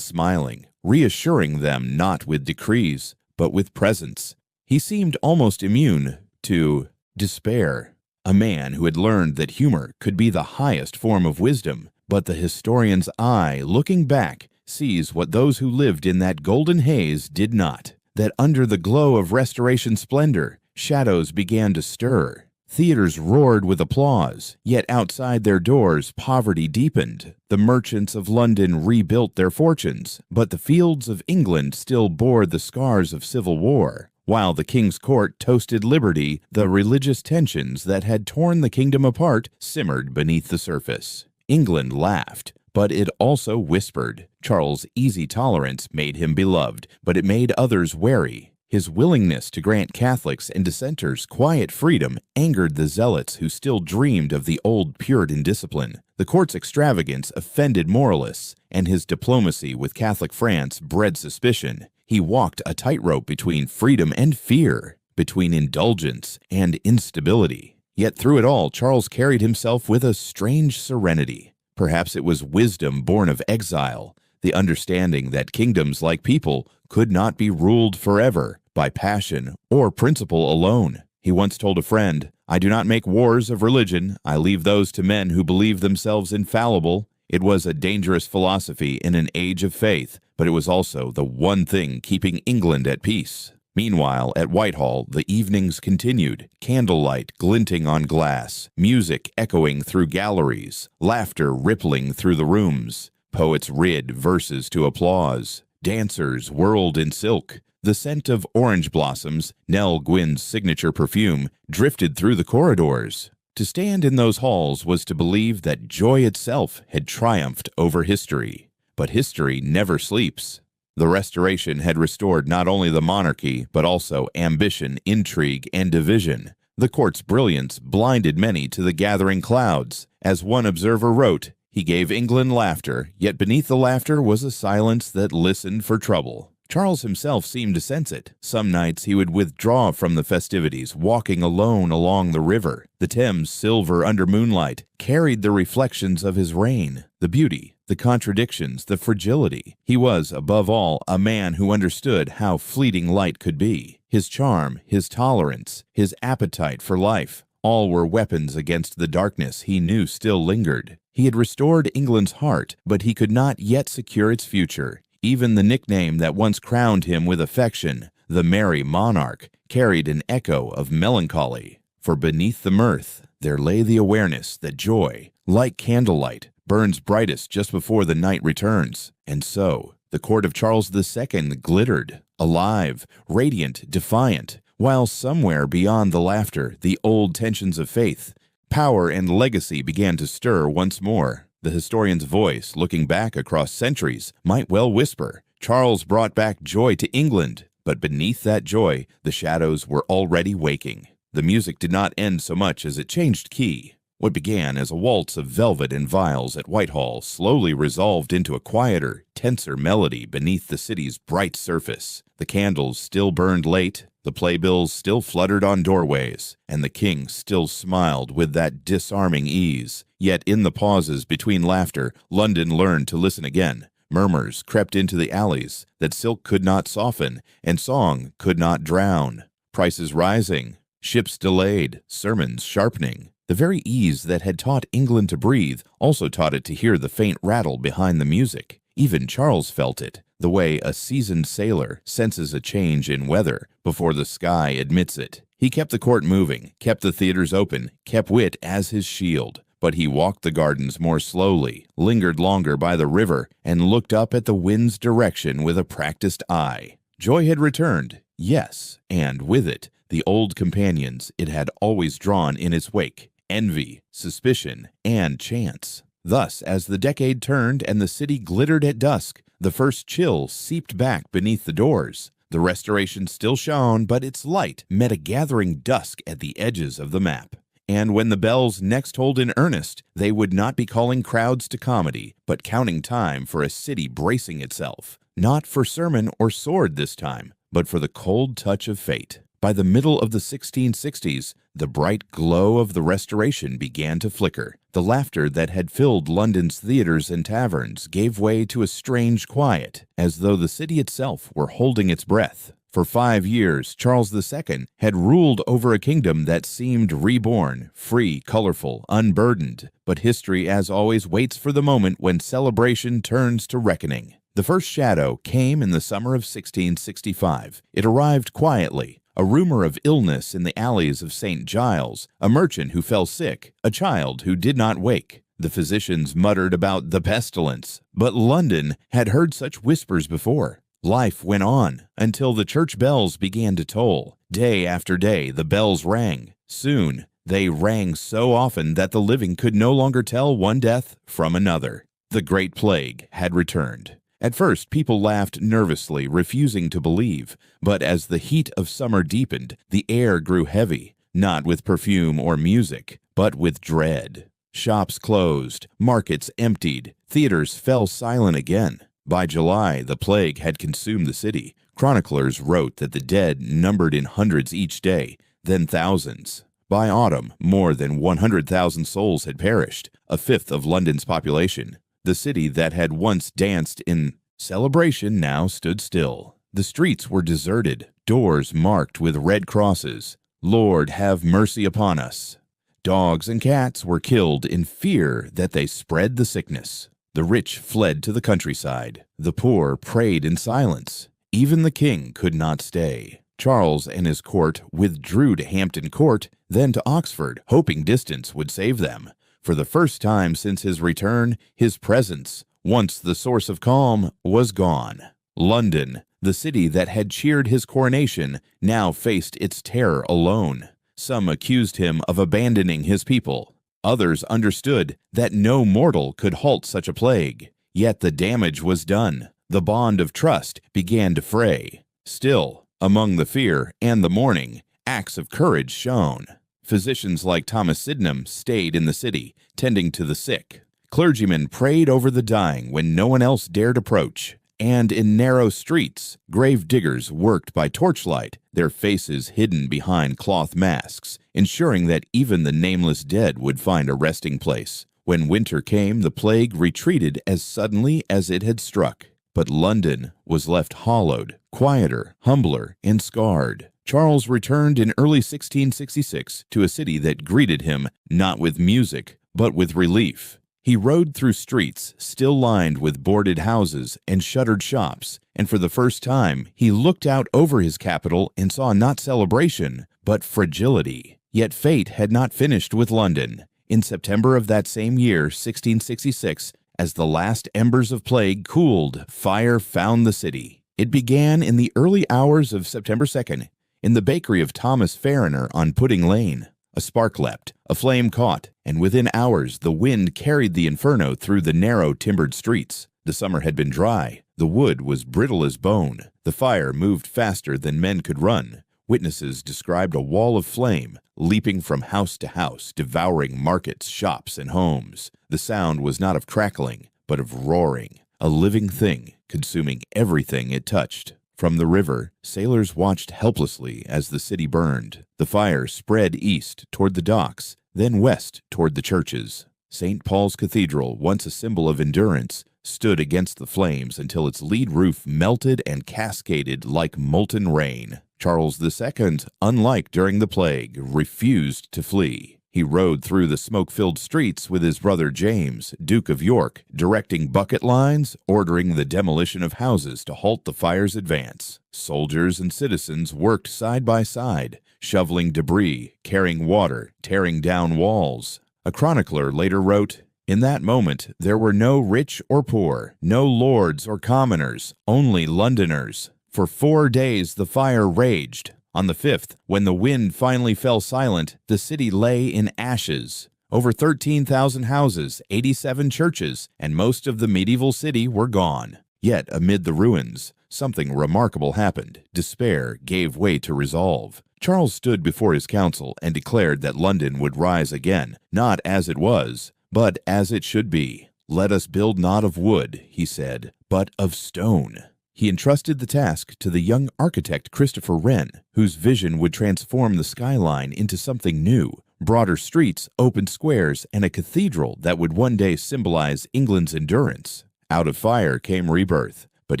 smiling, reassuring them not with decrees, but with presence. He seemed almost immune to despair, a man who had learned that humor could be the highest form of wisdom. But the historian's eye, looking back, sees what those who lived in that golden haze did not. That under the glow of Restoration splendor, shadows began to stir. Theaters roared with applause, yet outside their doors poverty deepened. The merchants of London rebuilt their fortunes, but the fields of England still bore the scars of civil war. While the king's court toasted liberty, the religious tensions that had torn the kingdom apart simmered beneath the surface. England laughed, but it also whispered. Charles' easy tolerance made him beloved, but it made others wary. His willingness to grant Catholics and dissenters quiet freedom angered the zealots who still dreamed of the old Puritan discipline. The court's extravagance offended moralists, and his diplomacy with Catholic France bred suspicion. He walked a tightrope between freedom and fear, between indulgence and instability. Yet through it all, Charles carried himself with a strange serenity. Perhaps it was wisdom born of exile, the understanding that kingdoms, like people, could not be ruled forever by passion or principle alone. He once told a friend, "I do not make wars of religion. I leave those to men who believe themselves infallible." It was a dangerous philosophy in an age of faith, but it was also the one thing keeping England at peace. Meanwhile, at Whitehall, the evenings continued, candlelight glinting on glass, music echoing through galleries, laughter rippling through the rooms. Poets read verses to applause. Dancers whirled in silk. The scent of orange blossoms, Nell Gwyn's signature perfume, drifted through the corridors. To stand in those halls was to believe that joy itself had triumphed over history. But history never sleeps. The Restoration had restored not only the monarchy, but also ambition, intrigue, and division. The court's brilliance blinded many to the gathering clouds. As one observer wrote, "He gave England laughter, yet beneath the laughter was a silence that listened for trouble." Charles himself seemed to sense it. Some nights he would withdraw from the festivities, walking alone along the river. The Thames, silver under moonlight, carried the reflections of his reign, the beauty, the contradictions, the fragility. He was, above all, a man who understood how fleeting light could be. His charm, his tolerance, his appetite for life, all were weapons against the darkness he knew still lingered. He had restored England's heart, but he could not yet secure its future. Even the nickname that once crowned him with affection, the Merry Monarch, carried an echo of melancholy. For beneath the mirth, there lay the awareness that joy, like candlelight, burns brightest just before the night returns. And so, the court of Charles II glittered, alive, radiant, defiant, while somewhere beyond the laughter, the old tensions of faith, power and legacy began to stir once more. The historian's voice, looking back across centuries, might well whisper, Charles brought back joy to England, but beneath that joy, the shadows were already waking. The music did not end so much as it changed key. What began as a waltz of velvet and viols at Whitehall slowly resolved into a quieter, tenser melody beneath the city's bright surface. The candles still burned late, the playbills still fluttered on doorways, and the king still smiled with that disarming ease. Yet in the pauses between laughter, London learned to listen again. Murmurs crept into the alleys that silk could not soften and song could not drown. Prices rising, ships delayed, sermons sharpening. The very ease that had taught England to breathe also taught it to hear the faint rattle behind the music. Even Charles felt it, the way a seasoned sailor senses a change in weather before the sky admits it. He kept the court moving, kept the theaters open, kept wit as his shield. But he walked the gardens more slowly, lingered longer by the river, and looked up at the wind's direction with a practiced eye. Joy had returned, yes, and with it, the old companions it had always drawn in its wake, envy, suspicion, and chance. Thus, as the decade turned and the city glittered at dusk, the first chill seeped back beneath the doors. The Restoration still shone, but its light met a gathering dusk at the edges of the map. And when the bells next tolled in earnest, they would not be calling crowds to comedy, but counting time for a city bracing itself. Not for sermon or sword this time, but for the cold touch of fate. By the middle of the 1660s, the bright glow of the Restoration began to flicker. The laughter that had filled London's theaters and taverns gave way to a strange quiet, as though the city itself were holding its breath. For 5 years, Charles II had ruled over a kingdom that seemed reborn, free, colorful, unburdened. But history, as always, waits for the moment when celebration turns to reckoning. The first shadow came in the summer of 1665. It arrived quietly, a rumor of illness in the alleys of St. Giles, a merchant who fell sick, a child who did not wake. The physicians muttered about the pestilence, but London had heard such whispers before. Life went on until the church bells began to toll. Day after day the bells rang. Soon they rang so often that the living could no longer tell one death from another. The Great Plague had returned. At first, people laughed nervously, refusing to believe. But as the heat of summer deepened, the air grew heavy, not with perfume or music, but with dread. Shops closed, markets emptied, theaters fell silent again. By July, the plague had consumed the city. Chroniclers wrote that the dead numbered in hundreds each day, then thousands. By autumn, more than 100,000 souls had perished, a fifth of London's population. The city that had once danced in celebration now stood still. The streets were deserted, doors marked with red crosses. "Lord, have mercy upon us." Dogs and cats were killed in fear that they spread the sickness. The rich fled to the countryside. The poor prayed in silence. Even the king could not stay. Charles and his court withdrew to Hampton Court, then to Oxford, hoping distance would save them. For the first time since his return, his presence, once the source of calm, was gone. London, the city that had cheered his coronation, now faced its terror alone. Some accused him of abandoning his people. Others understood that no mortal could halt such a plague. Yet the damage was done. The bond of trust began to fray. Still, among the fear and the mourning, acts of courage shone. Physicians like Thomas Sydenham stayed in the city, tending to the sick. Clergymen prayed over the dying when no one else dared approach. And in narrow streets, grave diggers worked by torchlight, their faces hidden behind cloth masks, ensuring that even the nameless dead would find a resting place. When winter came, the plague retreated as suddenly as it had struck. But London was left hollowed, quieter, humbler, and scarred. Charles returned in early 1666 to a city that greeted him not with music, but with relief. He rode through streets still lined with boarded houses and shuttered shops, and for the first time he looked out over his capital and saw not celebration, but fragility. Yet fate had not finished with London. In September of that same year, 1666, as the last embers of plague cooled, fire found the city. It began in the early hours of September 2nd, in the bakery of Thomas Farriner on Pudding Lane. A spark leapt, a flame caught, and within hours the wind carried the inferno through the narrow timbered streets. The summer had been dry. The wood was brittle as bone. The fire moved faster than men could run. Witnesses described a wall of flame, leaping from house to house, devouring markets, shops, and homes. The sound was not of crackling, but of roaring, a living thing consuming everything it touched. From the river, sailors watched helplessly as the city burned. The fire spread east toward the docks, then west toward the churches. St. Paul's Cathedral, once a symbol of endurance, stood against the flames until its lead roof melted and cascaded like molten rain. Charles II, unlike during the plague, refused to flee. He rode through the smoke-filled streets with his brother James, Duke of York, directing bucket lines, ordering the demolition of houses to halt the fire's advance. Soldiers and citizens worked side by side, shoveling debris, carrying water, tearing down walls. A chronicler later wrote, "In that moment there were no rich or poor, no lords or commoners, only Londoners. For 4 days the fire raged. On the 5th, when the wind finally fell silent, the city lay in ashes. Over 13,000 houses, 87 churches, and most of the medieval city were gone. Yet, amid the ruins, something remarkable happened. Despair gave way to resolve. Charles stood before his council and declared that London would rise again, not as it was, but as it should be. 'Let us build not of wood,' he said, 'but of stone.' He entrusted the task to the young architect Christopher Wren, whose vision would transform the skyline into something new, broader streets, open squares, and a cathedral that would one day symbolize England's endurance. Out of fire came rebirth, but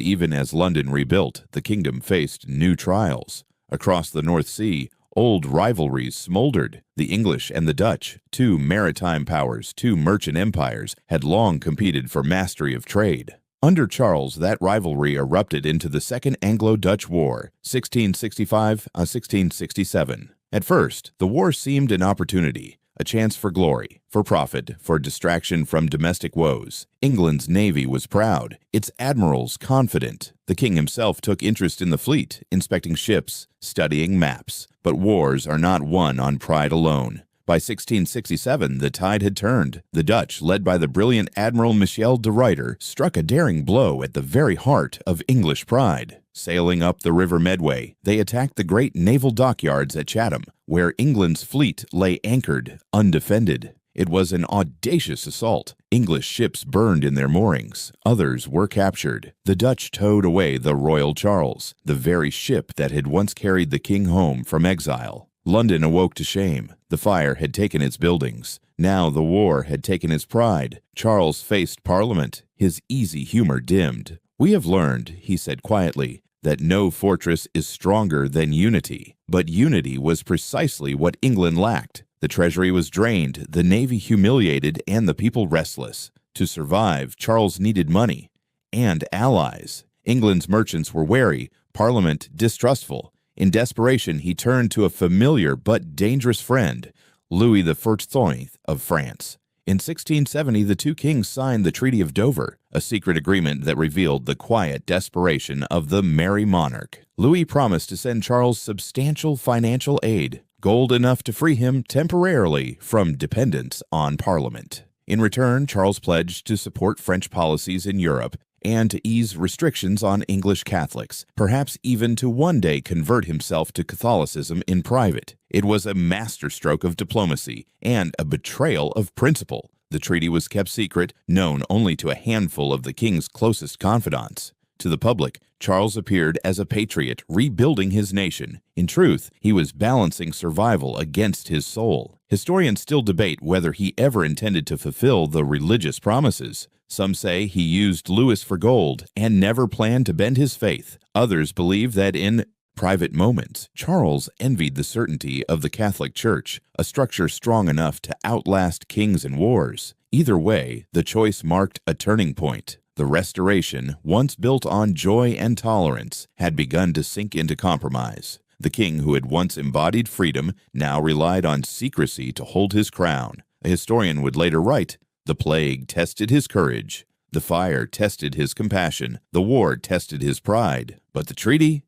even as London rebuilt, the kingdom faced new trials. Across the North Sea, old rivalries smoldered. The English and the Dutch, two maritime powers, two merchant empires, had long competed for mastery of trade. Under Charles, that rivalry erupted into the Second Anglo-Dutch War, 1665–1667. At first, the war seemed an opportunity, a chance for glory, for profit, for distraction from domestic woes. England's navy was proud, its admirals confident. The king himself took interest in the fleet, inspecting ships, studying maps. But wars are not won on pride alone. By 1667, the tide had turned. The Dutch, led by the brilliant Admiral Michel de Ruyter, struck a daring blow at the very heart of English pride. Sailing up the River Medway, they attacked the great naval dockyards at Chatham, where England's fleet lay anchored, undefended. It was an audacious assault. English ships burned in their moorings. Others were captured. The Dutch towed away the Royal Charles, the very ship that had once carried the king home from exile. London awoke to shame. The fire had taken its buildings. Now the war had taken its pride. Charles faced Parliament. His easy humor dimmed. "We have learned," he said quietly, "that no fortress is stronger than unity." But unity was precisely what England lacked. The treasury was drained, the navy humiliated, and the people restless. To survive, Charles needed money and allies. England's merchants were wary, Parliament distrustful. In desperation, he turned to a familiar but dangerous friend, Louis XIV of France. In 1670, the two kings signed the Treaty of Dover, a secret agreement that revealed the quiet desperation of the merry monarch. Louis promised to send Charles substantial financial aid, gold enough to free him temporarily from dependence on Parliament. In return, Charles pledged to support French policies in Europe and to ease restrictions on English Catholics, perhaps even to one day convert himself to Catholicism in private. It was a masterstroke of diplomacy and a betrayal of principle. The treaty was kept secret, known only to a handful of the king's closest confidants. To the public, Charles appeared as a patriot rebuilding his nation. In truth, he was balancing survival against his soul. Historians still debate whether he ever intended to fulfill the religious promises. Some say he used Louis for gold and never planned to bend his faith. Others believe that in private moments, Charles envied the certainty of the Catholic Church, a structure strong enough to outlast kings and wars. Either way, the choice marked a turning point. The Restoration, once built on joy and tolerance, had begun to sink into compromise. The king who had once embodied freedom now relied on secrecy to hold his crown. A historian would later write, "The plague tested his courage. The fire tested his compassion. The war tested his pride. But the treaty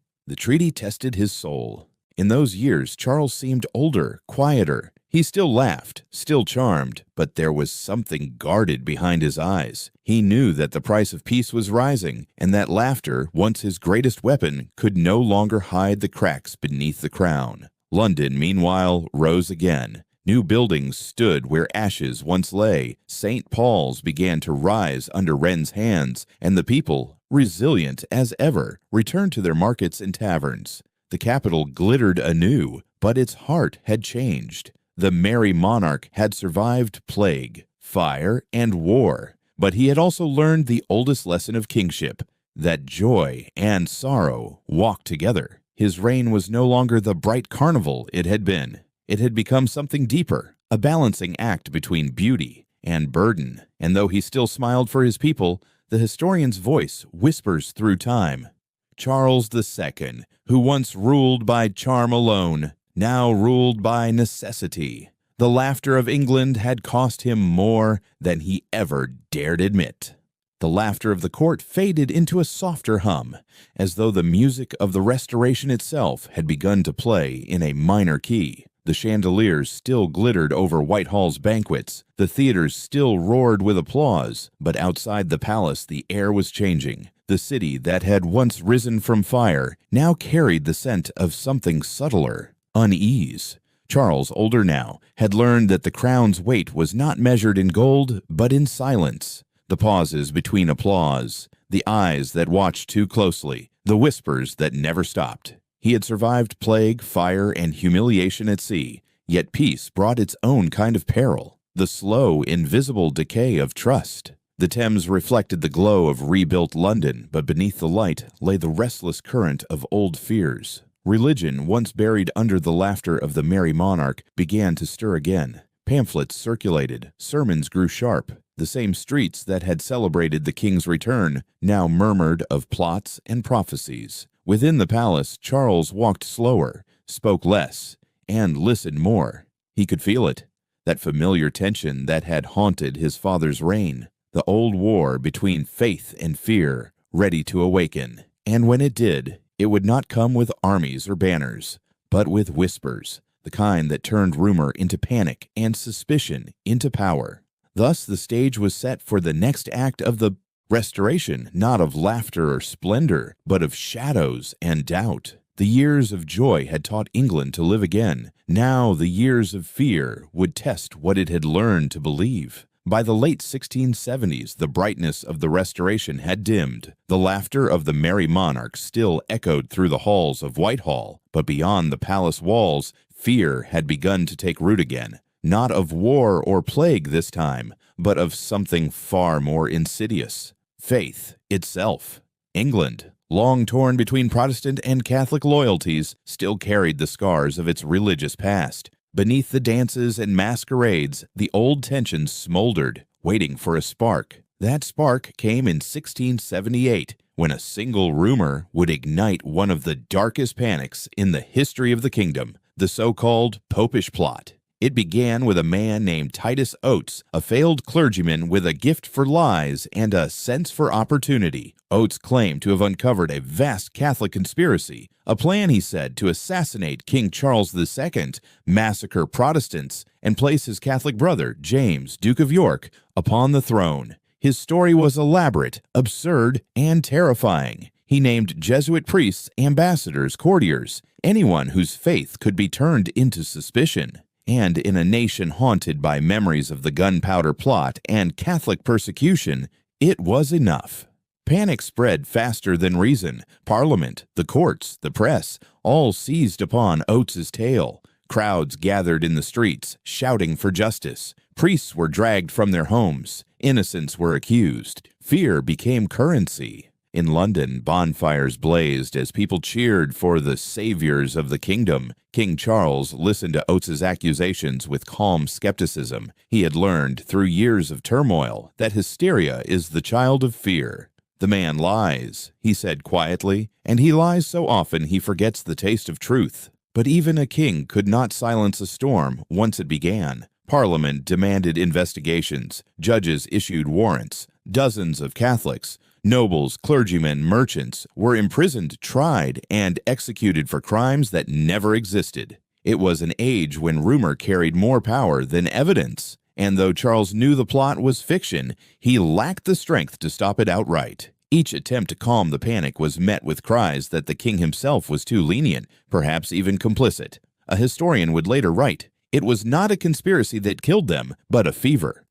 tested his soul." In those years, Charles seemed older, quieter. He still laughed, still charmed, but there was something guarded behind his eyes. He knew that the price of peace was rising, and that laughter, once his greatest weapon, could no longer hide the cracks beneath the crown. London, meanwhile, rose again. New buildings stood where ashes once lay. St. Paul's began to rise under Wren's hands, and the people, resilient as ever, returned to their markets and taverns. The capital glittered anew, but its heart had changed. The merry monarch had survived plague, fire, and war, but he had also learned the oldest lesson of kingship, that joy and sorrow walk together. His reign was no longer the bright carnival it had been. It had become something deeper, a balancing act between beauty and burden. And though he still smiled for his people, the historian's voice whispers through time. Charles II, who once ruled by charm alone, now ruled by necessity. The laughter of England had cost him more than he ever dared admit. The laughter of the court faded into a softer hum, as though the music of the Restoration itself had begun to play in a minor key. The chandeliers still glittered over Whitehall's banquets. The theaters still roared with applause. But outside the palace, the air was changing. The city that had once risen from fire now carried the scent of something subtler, unease. Charles, older now, had learned that the crown's weight was not measured in gold, but in silence. The pauses between applause, the eyes that watched too closely, the whispers that never stopped. He had survived plague, fire, and humiliation at sea, yet peace brought its own kind of peril, the slow, invisible decay of trust. The Thames reflected the glow of rebuilt London, but beneath the light lay the restless current of old fears. Religion, once buried under the laughter of the merry monarch, began to stir again. Pamphlets circulated, sermons grew sharp. The same streets that had celebrated the king's return now murmured of plots and prophecies. Within the palace, Charles walked slower, spoke less, and listened more. He could feel it, that familiar tension that had haunted his father's reign, the old war between faith and fear, ready to awaken. And when it did, it would not come with armies or banners, but with whispers, the kind that turned rumor into panic and suspicion into power. Thus the stage was set for the next act of the restoration, not of laughter or splendor, but of shadows and doubt. The years of joy had taught England to live again. Now the years of fear would test what it had learned to believe. By the late 1670s, the brightness of the Restoration had dimmed. The laughter of the merry monarchs still echoed through the halls of Whitehall, but beyond the palace walls, fear had begun to take root again. Not of war or plague this time, but of something far more insidious. Faith itself. England, long torn between Protestant and Catholic loyalties, still carried the scars of its religious past. Beneath the dances and masquerades, the old tensions smoldered, waiting for a spark. That spark came in 1678, when a single rumor would ignite one of the darkest panics in the history of the kingdom, the so-called Popish Plot. It began with a man named Titus Oates, a failed clergyman with a gift for lies and a sense for opportunity. Oates claimed to have uncovered a vast Catholic conspiracy, a plan, he said, to assassinate King Charles II, massacre Protestants, and place his Catholic brother, James, Duke of York, upon the throne. His story was elaborate, absurd, and terrifying. He named Jesuit priests, ambassadors, courtiers, anyone whose faith could be turned into suspicion. And in a nation haunted by memories of the Gunpowder Plot and Catholic persecution, it was enough. Panic spread faster than reason. Parliament, the courts, the press, all seized upon Oates's tale. Crowds gathered in the streets, shouting for justice. Priests were dragged from their homes. Innocents were accused. Fear became currency. In London, bonfires blazed as people cheered for the saviors of the kingdom. King Charles listened to Oates's accusations with calm skepticism. He had learned through years of turmoil that hysteria is the child of fear. "The man lies," he said quietly, "and he lies so often he forgets the taste of truth." But even a king could not silence a storm once it began. Parliament demanded investigations. Judges issued warrants. Dozens of Catholics, nobles, clergymen, merchants were imprisoned, tried, and executed for crimes that never existed. It was an age when rumor carried more power than evidence, and though Charles knew the plot was fiction, he lacked the strength to stop it outright. Each attempt to calm the panic was met with cries that the king himself was too lenient, perhaps even complicit. A historian would later write, "It was not a conspiracy that killed them, but a fever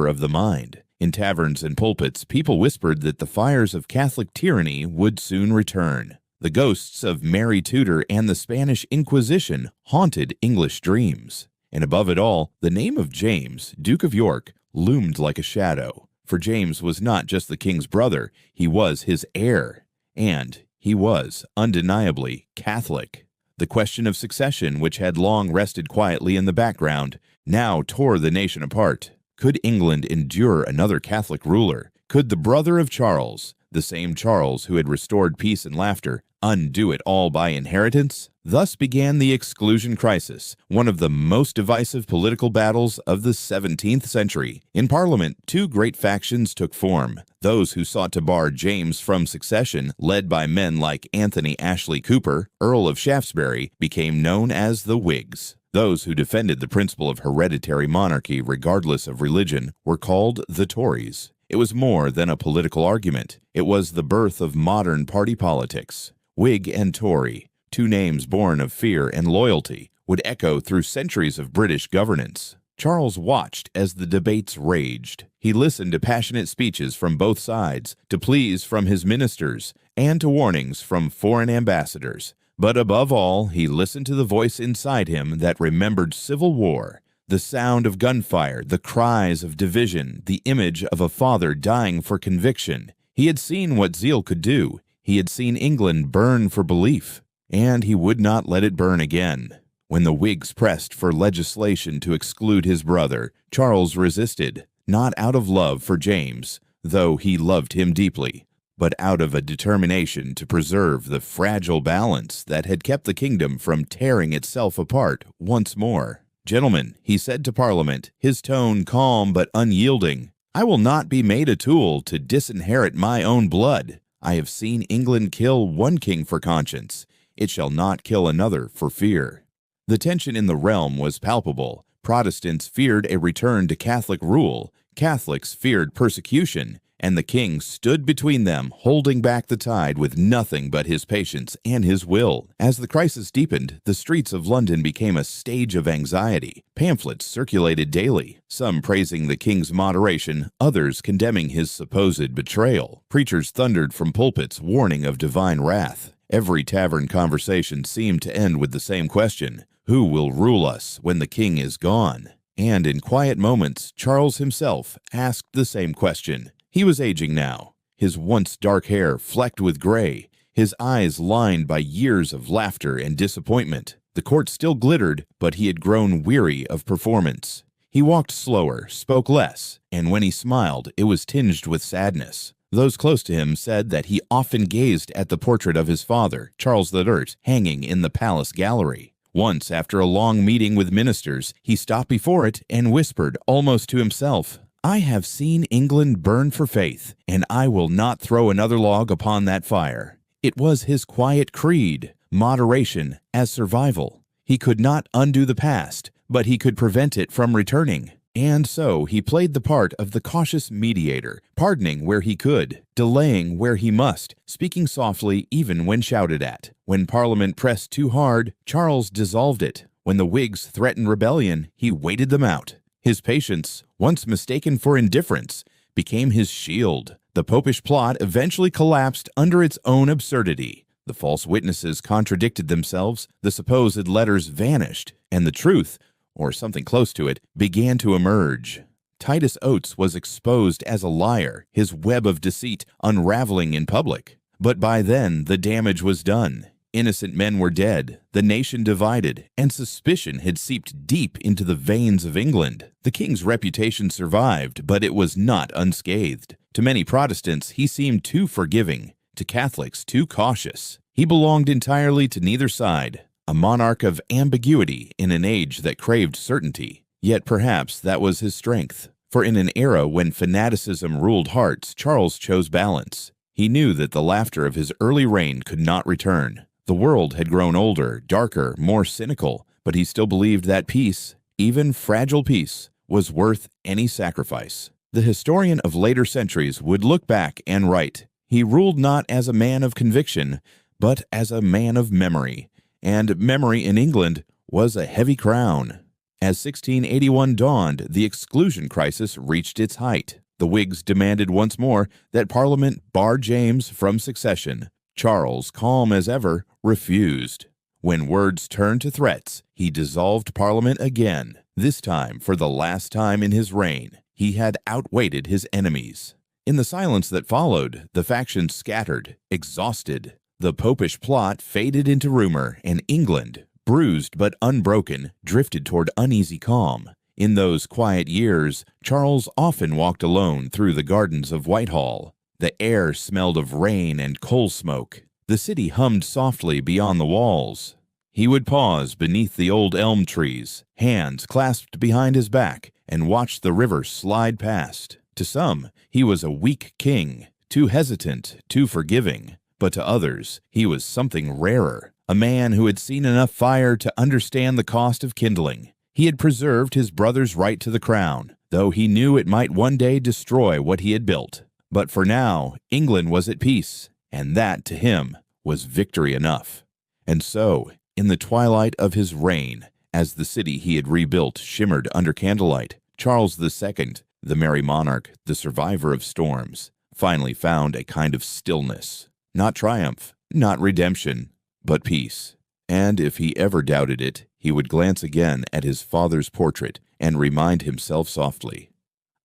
of the mind." In taverns and pulpits, people whispered that the fires of Catholic tyranny would soon return. The ghosts of Mary Tudor and the Spanish Inquisition haunted English dreams. And above it all, the name of James, Duke of York, loomed like a shadow. For James was not just the king's brother, he was his heir. And he was undeniably Catholic. The question of succession, which had long rested quietly in the background, now tore the nation apart. Could England endure another Catholic ruler? Could the brother of Charles, the same Charles who had restored peace and laughter, undo it all by inheritance? Thus began the Exclusion Crisis, one of the most divisive political battles of the 17th century. In Parliament, two great factions took form. Those who sought to bar James from succession, led by men like Anthony Ashley Cooper, Earl of Shaftesbury, became known as the Whigs. Those who defended the principle of hereditary monarchy regardless of religion were called the Tories. It was more than a political argument. It was the birth of modern party politics. Whig and Tory, two names born of fear and loyalty, would echo through centuries of British governance. Charles watched as the debates raged. He listened to passionate speeches from both sides, to pleas from his ministers, and to warnings from foreign ambassadors. But above all, he listened to the voice inside him that remembered civil war, the sound of gunfire, the cries of division, the image of a father dying for conviction. He had seen what zeal could do. He had seen England burn for belief, and he would not let it burn again. When the Whigs pressed for legislation to exclude his brother, Charles resisted. not out of love for James, though he loved him deeply, but out of a determination to preserve the fragile balance that had kept the kingdom from tearing itself apart once more. "Gentlemen," he said to Parliament, his tone calm but unyielding, "I will not be made a tool to disinherit my own blood. I have seen England kill one king for conscience. It shall not kill another for fear." The tension in the realm was palpable. Protestants feared a return to Catholic rule, Catholics feared persecution, and the king stood between them, holding back the tide with nothing but his patience and his will. As the crisis deepened, the streets of London became a stage of anxiety. Pamphlets circulated daily, some praising the king's moderation, others condemning his supposed betrayal. Preachers thundered from pulpits, warning of divine wrath. Every tavern conversation seemed to end with the same question: who will rule us when the king is gone? And in quiet moments, Charles himself asked the same question. He was aging now, his once dark hair flecked with gray, his eyes lined by years of laughter and disappointment. The court still glittered, but he had grown weary of performance. He walked slower, spoke less, and when he smiled, it was tinged with sadness. Those close to him said that he often gazed at the portrait of his father, Charles III, hanging in the palace gallery. Once, after a long meeting with ministers, he stopped before it and whispered almost to himself, "I have seen England burn for faith, and I will not throw another log upon that fire." It was his quiet creed, moderation as survival. He could not undo the past, but he could prevent it from returning. And so he played the part of the cautious mediator, pardoning where he could, delaying where he must, speaking softly even when shouted at. When Parliament pressed too hard, Charles dissolved it. When the Whigs threatened rebellion, he waited them out. His patience, once mistaken for indifference, became his shield. The popish plot eventually collapsed under its own absurdity. The false witnesses contradicted themselves, the supposed letters vanished, and the truth, or something close to it, began to emerge. Titus Oates was exposed as a liar, his web of deceit unraveling in public. But by then, the damage was done. Innocent men were dead, the nation divided, and suspicion had seeped deep into the veins of England. The king's reputation survived, but it was not unscathed. To many Protestants, he seemed too forgiving. To Catholics, too cautious. He belonged entirely to neither side, a monarch of ambiguity in an age that craved certainty. Yet perhaps that was his strength. For in an era when fanaticism ruled hearts, Charles chose balance. He knew that the laughter of his early reign could not return. The world had grown older, darker, more cynical, but he still believed that peace, even fragile peace, was worth any sacrifice. The historian of later centuries would look back and write, "He ruled not as a man of conviction, but as a man of memory, and memory in England was a heavy crown." As 1681 dawned, the exclusion crisis reached its height. The Whigs demanded once more that Parliament bar James from succession. Charles, calm as ever, refused. When words turned to threats, he dissolved Parliament again. This time, for the last time in his reign, he had outweighted his enemies. In the silence that followed, the factions scattered, exhausted. The popish plot faded into rumor, and England, bruised but unbroken, drifted toward uneasy calm. In those quiet years, Charles often walked alone through the gardens of Whitehall. The air smelled of rain and coal smoke. The city hummed softly beyond the walls. He would pause beneath the old elm trees, hands clasped behind his back, and watch the river slide past. To some, he was a weak king, too hesitant, too forgiving. But to others, he was something rarer, a man who had seen enough fire to understand the cost of kindling. He had preserved his brother's right to the crown, though he knew it might one day destroy what he had built. But for now, England was at peace, and that, to him, was victory enough. And so, in the twilight of his reign, as the city he had rebuilt shimmered under candlelight, Charles II, the merry monarch, the survivor of storms, finally found a kind of stillness. Not triumph, not redemption, but peace. And if he ever doubted it, he would glance again at his father's portrait and remind himself softly,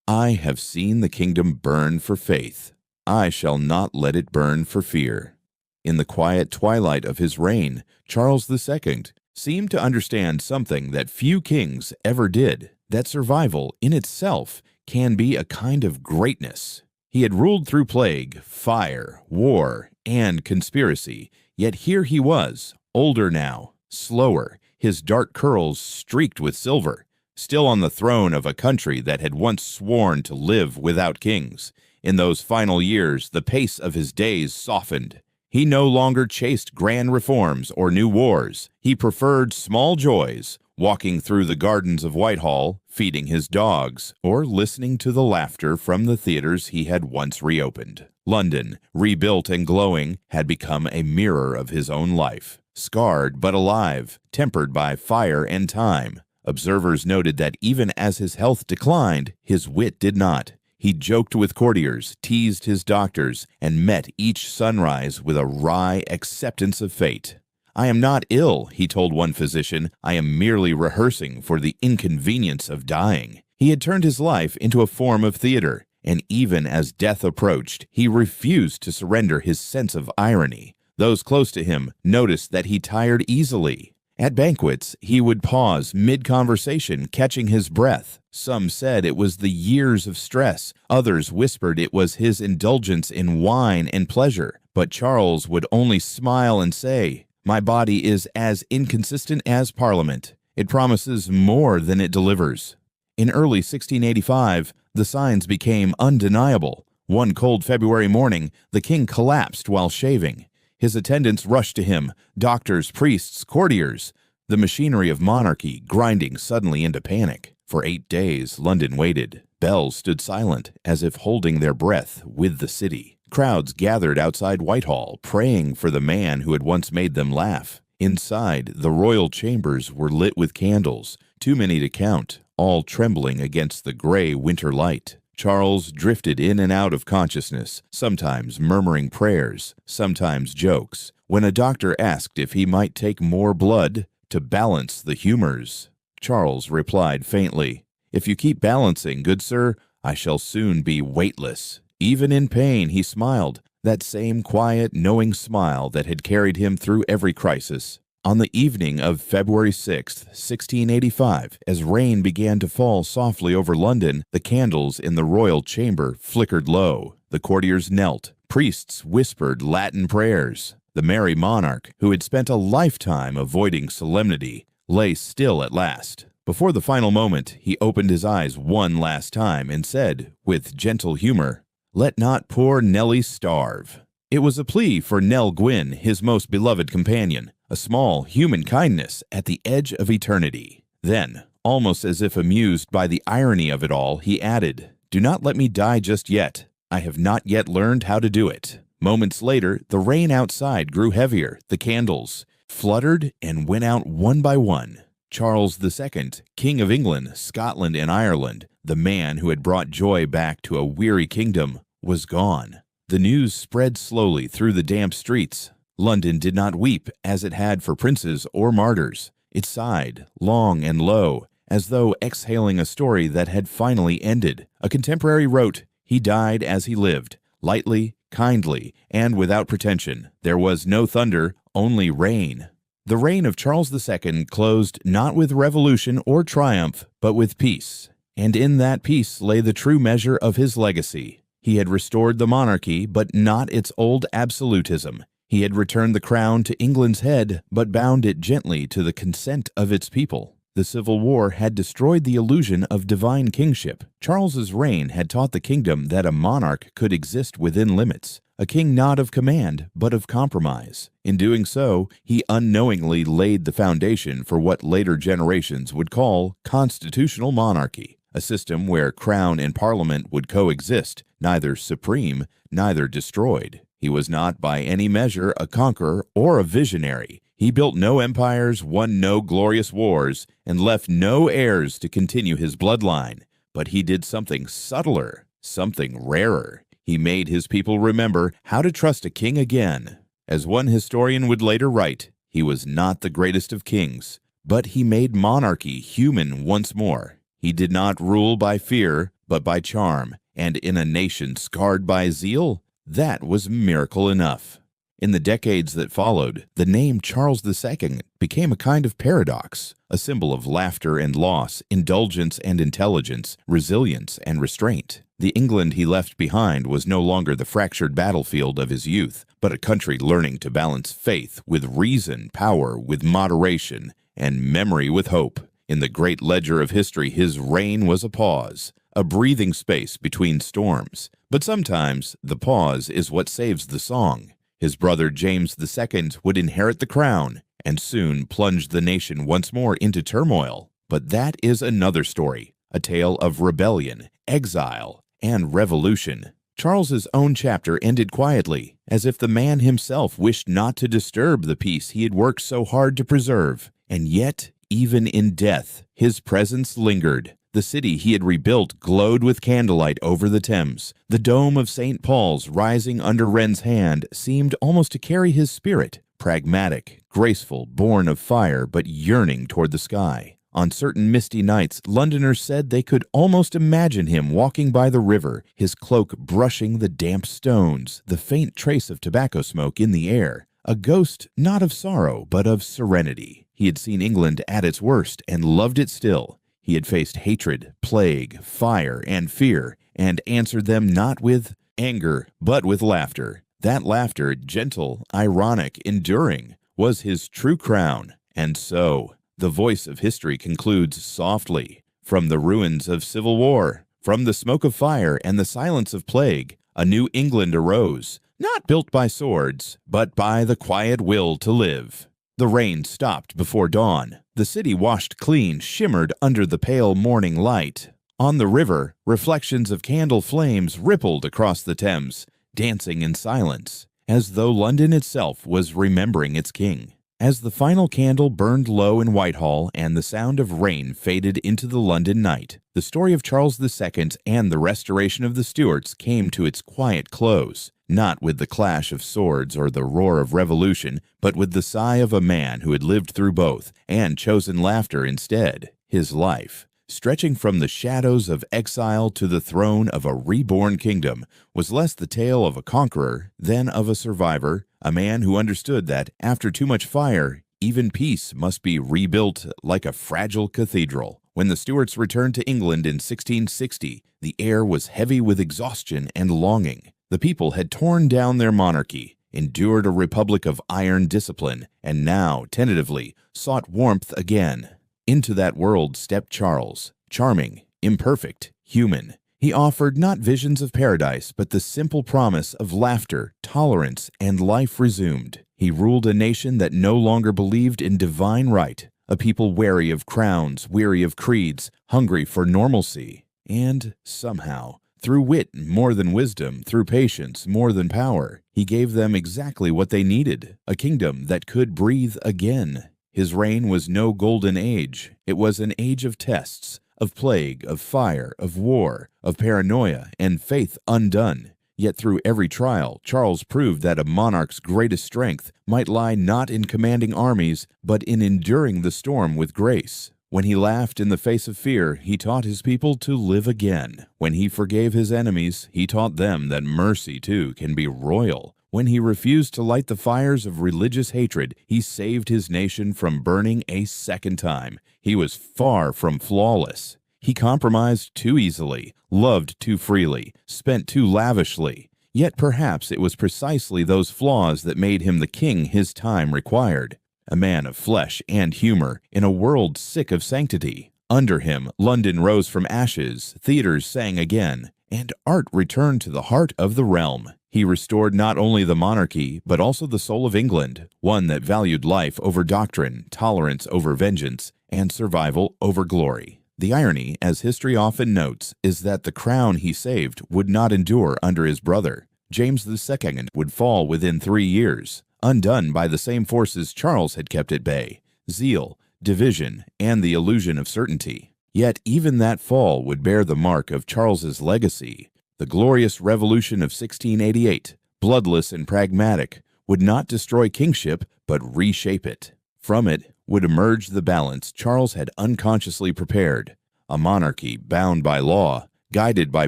"I have seen the kingdom burn for faith. I shall not let it burn for fear." In the quiet twilight of his reign, Charles II seemed to understand something that few kings ever did, that survival in itself can be a kind of greatness. He had ruled through plague, fire, war, and conspiracy, yet here he was, older now, slower, his dark curls streaked with silver, still on the throne of a country that had once sworn to live without kings. In those final years, the pace of his days softened. He no longer chased grand reforms or new wars. He preferred small joys, walking through the gardens of Whitehall, feeding his dogs, or listening to the laughter from the theaters he had once reopened. London, rebuilt and glowing, had become a mirror of his own life, scarred but alive, tempered by fire and time. Observers noted that even as his health declined, his wit did not. He joked with courtiers, teased his doctors, and met each sunrise with a wry acceptance of fate. "I am not ill," he told one physician. "I am merely rehearsing for the inconvenience of dying." He had turned his life into a form of theater, and even as death approached, he refused to surrender his sense of irony. Those close to him noticed that he tired easily. At banquets, he would pause mid-conversation, catching his breath. Some said it was the years of stress. Others whispered it was his indulgence in wine and pleasure. But Charles would only smile and say, "My body is as inconsistent as Parliament. It promises more than it delivers." In early 1685, the signs became undeniable. One cold February morning, the king collapsed while shaving. His attendants rushed to him, doctors, priests, courtiers, the machinery of monarchy grinding suddenly into panic. For 8 days, London waited. Bells stood silent, as if holding their breath with the city. Crowds gathered outside Whitehall, praying for the man who had once made them laugh. Inside, the royal chambers were lit with candles, too many to count, all trembling against the gray winter light. Charles drifted in and out of consciousness, sometimes murmuring prayers, sometimes jokes. When a doctor asked if he might take more blood to balance the humors, Charles replied faintly, "If you keep balancing, good sir, I shall soon be weightless." Even in pain, he smiled, that same quiet, knowing smile that had carried him through every crisis. On the evening of February 6, 1685, as rain began to fall softly over London, the candles in the royal chamber flickered low. The courtiers knelt. Priests whispered Latin prayers. The merry monarch, who had spent a lifetime avoiding solemnity, lay still at last. Before the final moment, he opened his eyes one last time and said, with gentle humor, "Let not poor Nellie starve." It was a plea for Nell Gwynn, his most beloved companion, a small human kindness at the edge of eternity. Then, almost as if amused by the irony of it all, he added, "Do not let me die just yet. I have not yet learned how to do it." Moments later, the rain outside grew heavier. The candles fluttered and went out one by one. Charles II, King of England, Scotland, and Ireland, the man who had brought joy back to a weary kingdom, was gone. The news spread slowly through the damp streets. London did not weep as it had for princes or martyrs. It sighed, long and low, as though exhaling a story that had finally ended. A contemporary wrote, "He died as he lived, lightly, kindly, and without pretension. There was no thunder, only rain." The reign of Charles II closed not with revolution or triumph, but with peace. And in that peace lay the true measure of his legacy. He had restored the monarchy, but not its old absolutism. He had returned the crown to England's head, but bound it gently to the consent of its people. The Civil War had destroyed the illusion of divine kingship. Charles's reign had taught the kingdom that a monarch could exist within limits, a king not of command, but of compromise. In doing so, he unknowingly laid the foundation for what later generations would call constitutional monarchy, a system where crown and parliament would coexist, neither supreme, neither destroyed. He was not by any measure a conqueror or a visionary. He built no empires, won no glorious wars, and left no heirs to continue his bloodline. But he did something subtler, something rarer. He made his people remember how to trust a king again. As one historian would later write, he was not the greatest of kings, but he made monarchy human once more. He did not rule by fear, but by charm, and in a nation scarred by zeal, that was miracle enough. In the decades that followed, the name Charles II became a kind of paradox, a symbol of laughter and loss, indulgence and intelligence, resilience and restraint. The England he left behind was no longer the fractured battlefield of his youth, but a country learning to balance faith with reason, power with moderation, and memory with hope. In the great ledger of history, his reign was a pause, a breathing space between storms. But sometimes the pause is what saves the song. His brother James II would inherit the crown and soon plunge the nation once more into turmoil. But that is another story, a tale of rebellion, exile, and revolution. Charles's own chapter ended quietly, as if the man himself wished not to disturb the peace he had worked so hard to preserve. And yet, even in death, his presence lingered. The city he had rebuilt glowed with candlelight over the Thames. The dome of St. Paul's, rising under Wren's hand, seemed almost to carry his spirit, pragmatic, graceful, born of fire, but yearning toward the sky. On certain misty nights, Londoners said they could almost imagine him walking by the river, his cloak brushing the damp stones, the faint trace of tobacco smoke in the air, a ghost not of sorrow, but of serenity. He had seen England at its worst and loved it still. He had faced hatred, plague, fire, and fear, and answered them not with anger, but with laughter. That laughter, gentle, ironic, enduring, was his true crown. And so, the voice of history concludes softly. From the ruins of civil war, from the smoke of fire and the silence of plague, a new England arose, not built by swords, but by the quiet will to live. The rain stopped before dawn. The city, washed clean, shimmered under the pale morning light. On the river, reflections of candle flames rippled across the Thames, dancing in silence, as though London itself was remembering its king. As the final candle burned low in Whitehall and the sound of rain faded into the London night, the story of Charles II and the restoration of the Stuarts came to its quiet close, not with the clash of swords or the roar of revolution, but with the sigh of a man who had lived through both and chosen laughter instead. His life, stretching from the shadows of exile to the throne of a reborn kingdom, was less the tale of a conqueror than of a survivor, a man who understood that, after too much fire, even peace must be rebuilt like a fragile cathedral. When the Stuarts returned to England in 1660, the air was heavy with exhaustion and longing. The people had torn down their monarchy, endured a republic of iron discipline, and now, tentatively, sought warmth again. Into that world stepped Charles, charming, imperfect, human. He offered not visions of paradise, but the simple promise of laughter, tolerance, and life resumed. He ruled a nation that no longer believed in divine right, a people wary of crowns, weary of creeds, hungry for normalcy. And, somehow, through wit more than wisdom, through patience more than power, he gave them exactly what they needed, a kingdom that could breathe again. His reign was no golden age. It was an age of tests, of plague, of fire, of war, of paranoia, and faith undone. Yet through every trial, Charles proved that a monarch's greatest strength might lie not in commanding armies, but in enduring the storm with grace. When he laughed in the face of fear, he taught his people to live again. When he forgave his enemies, he taught them that mercy, too, can be royal. When he refused to light the fires of religious hatred, he saved his nation from burning a second time. He was far from flawless. He compromised too easily, loved too freely, spent too lavishly. Yet perhaps it was precisely those flaws that made him the king his time required. A man of flesh and humor, in a world sick of sanctity. Under him, London rose from ashes, theaters sang again, and art returned to the heart of the realm. He restored not only the monarchy, but also the soul of England, one that valued life over doctrine, tolerance over vengeance, and survival over glory. The irony, as history often notes, is that the crown he saved would not endure under his brother. James II would fall within 3 years, undone by the same forces Charles had kept at bay: zeal, division, and the illusion of certainty. Yet even that fall would bear the mark of Charles's legacy. The glorious revolution of 1688, bloodless and pragmatic, would not destroy kingship, but reshape it. From it would emerge the balance Charles had unconsciously prepared: a monarchy bound by law, guided by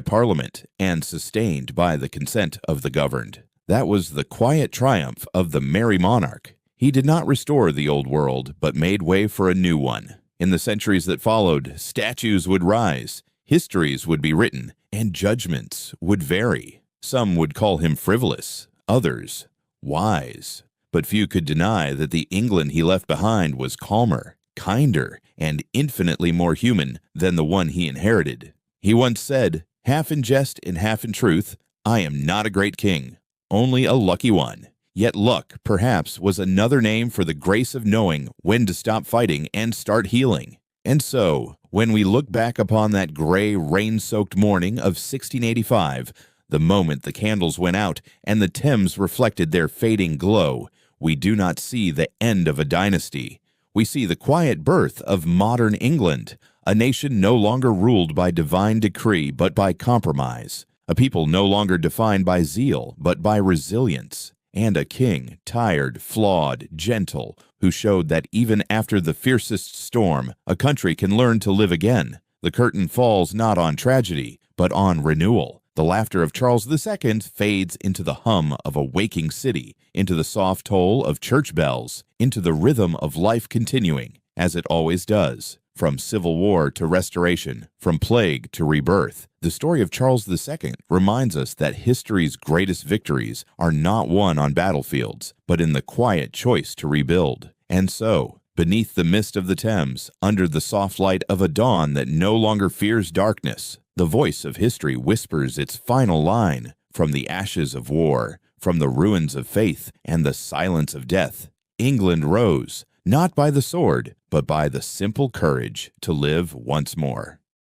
Parliament, and sustained by the consent of the governed. That was the quiet triumph of the merry monarch. He did not restore the old world, but made way for a new one. In the centuries that followed, statues would rise, histories would be written, and judgments would vary. Some would call him frivolous, others wise. But few could deny that the England he left behind was calmer, kinder, and infinitely more human than the one he inherited. He once said, half in jest and half in truth, "I am not a great king, only a lucky one." Yet luck, perhaps, was another name for the grace of knowing when to stop fighting and start healing. And so, when we look back upon that gray, rain-soaked morning of 1685, the moment the candles went out and the Thames reflected their fading glow, we do not see the end of a dynasty. We see the quiet birth of modern England, a nation no longer ruled by divine decree but by compromise, a people no longer defined by zeal but by resilience, and a king, tired, flawed, gentle, who showed that even after the fiercest storm, a country can learn to live again. The curtain falls not on tragedy, but on renewal. The laughter of Charles II fades into the hum of a waking city, into the soft toll of church bells, into the rhythm of life continuing, as it always does. From civil war to restoration, from plague to rebirth, the story of Charles II reminds us that history's greatest victories are not won on battlefields, but in the quiet choice to rebuild. And so, beneath the mist of the Thames, under the soft light of a dawn that no longer fears darkness, the voice of history whispers its final line. From the ashes of war, from the ruins of faith, and the silence of death, England rose, not by the sword, but by the simple courage to live once more.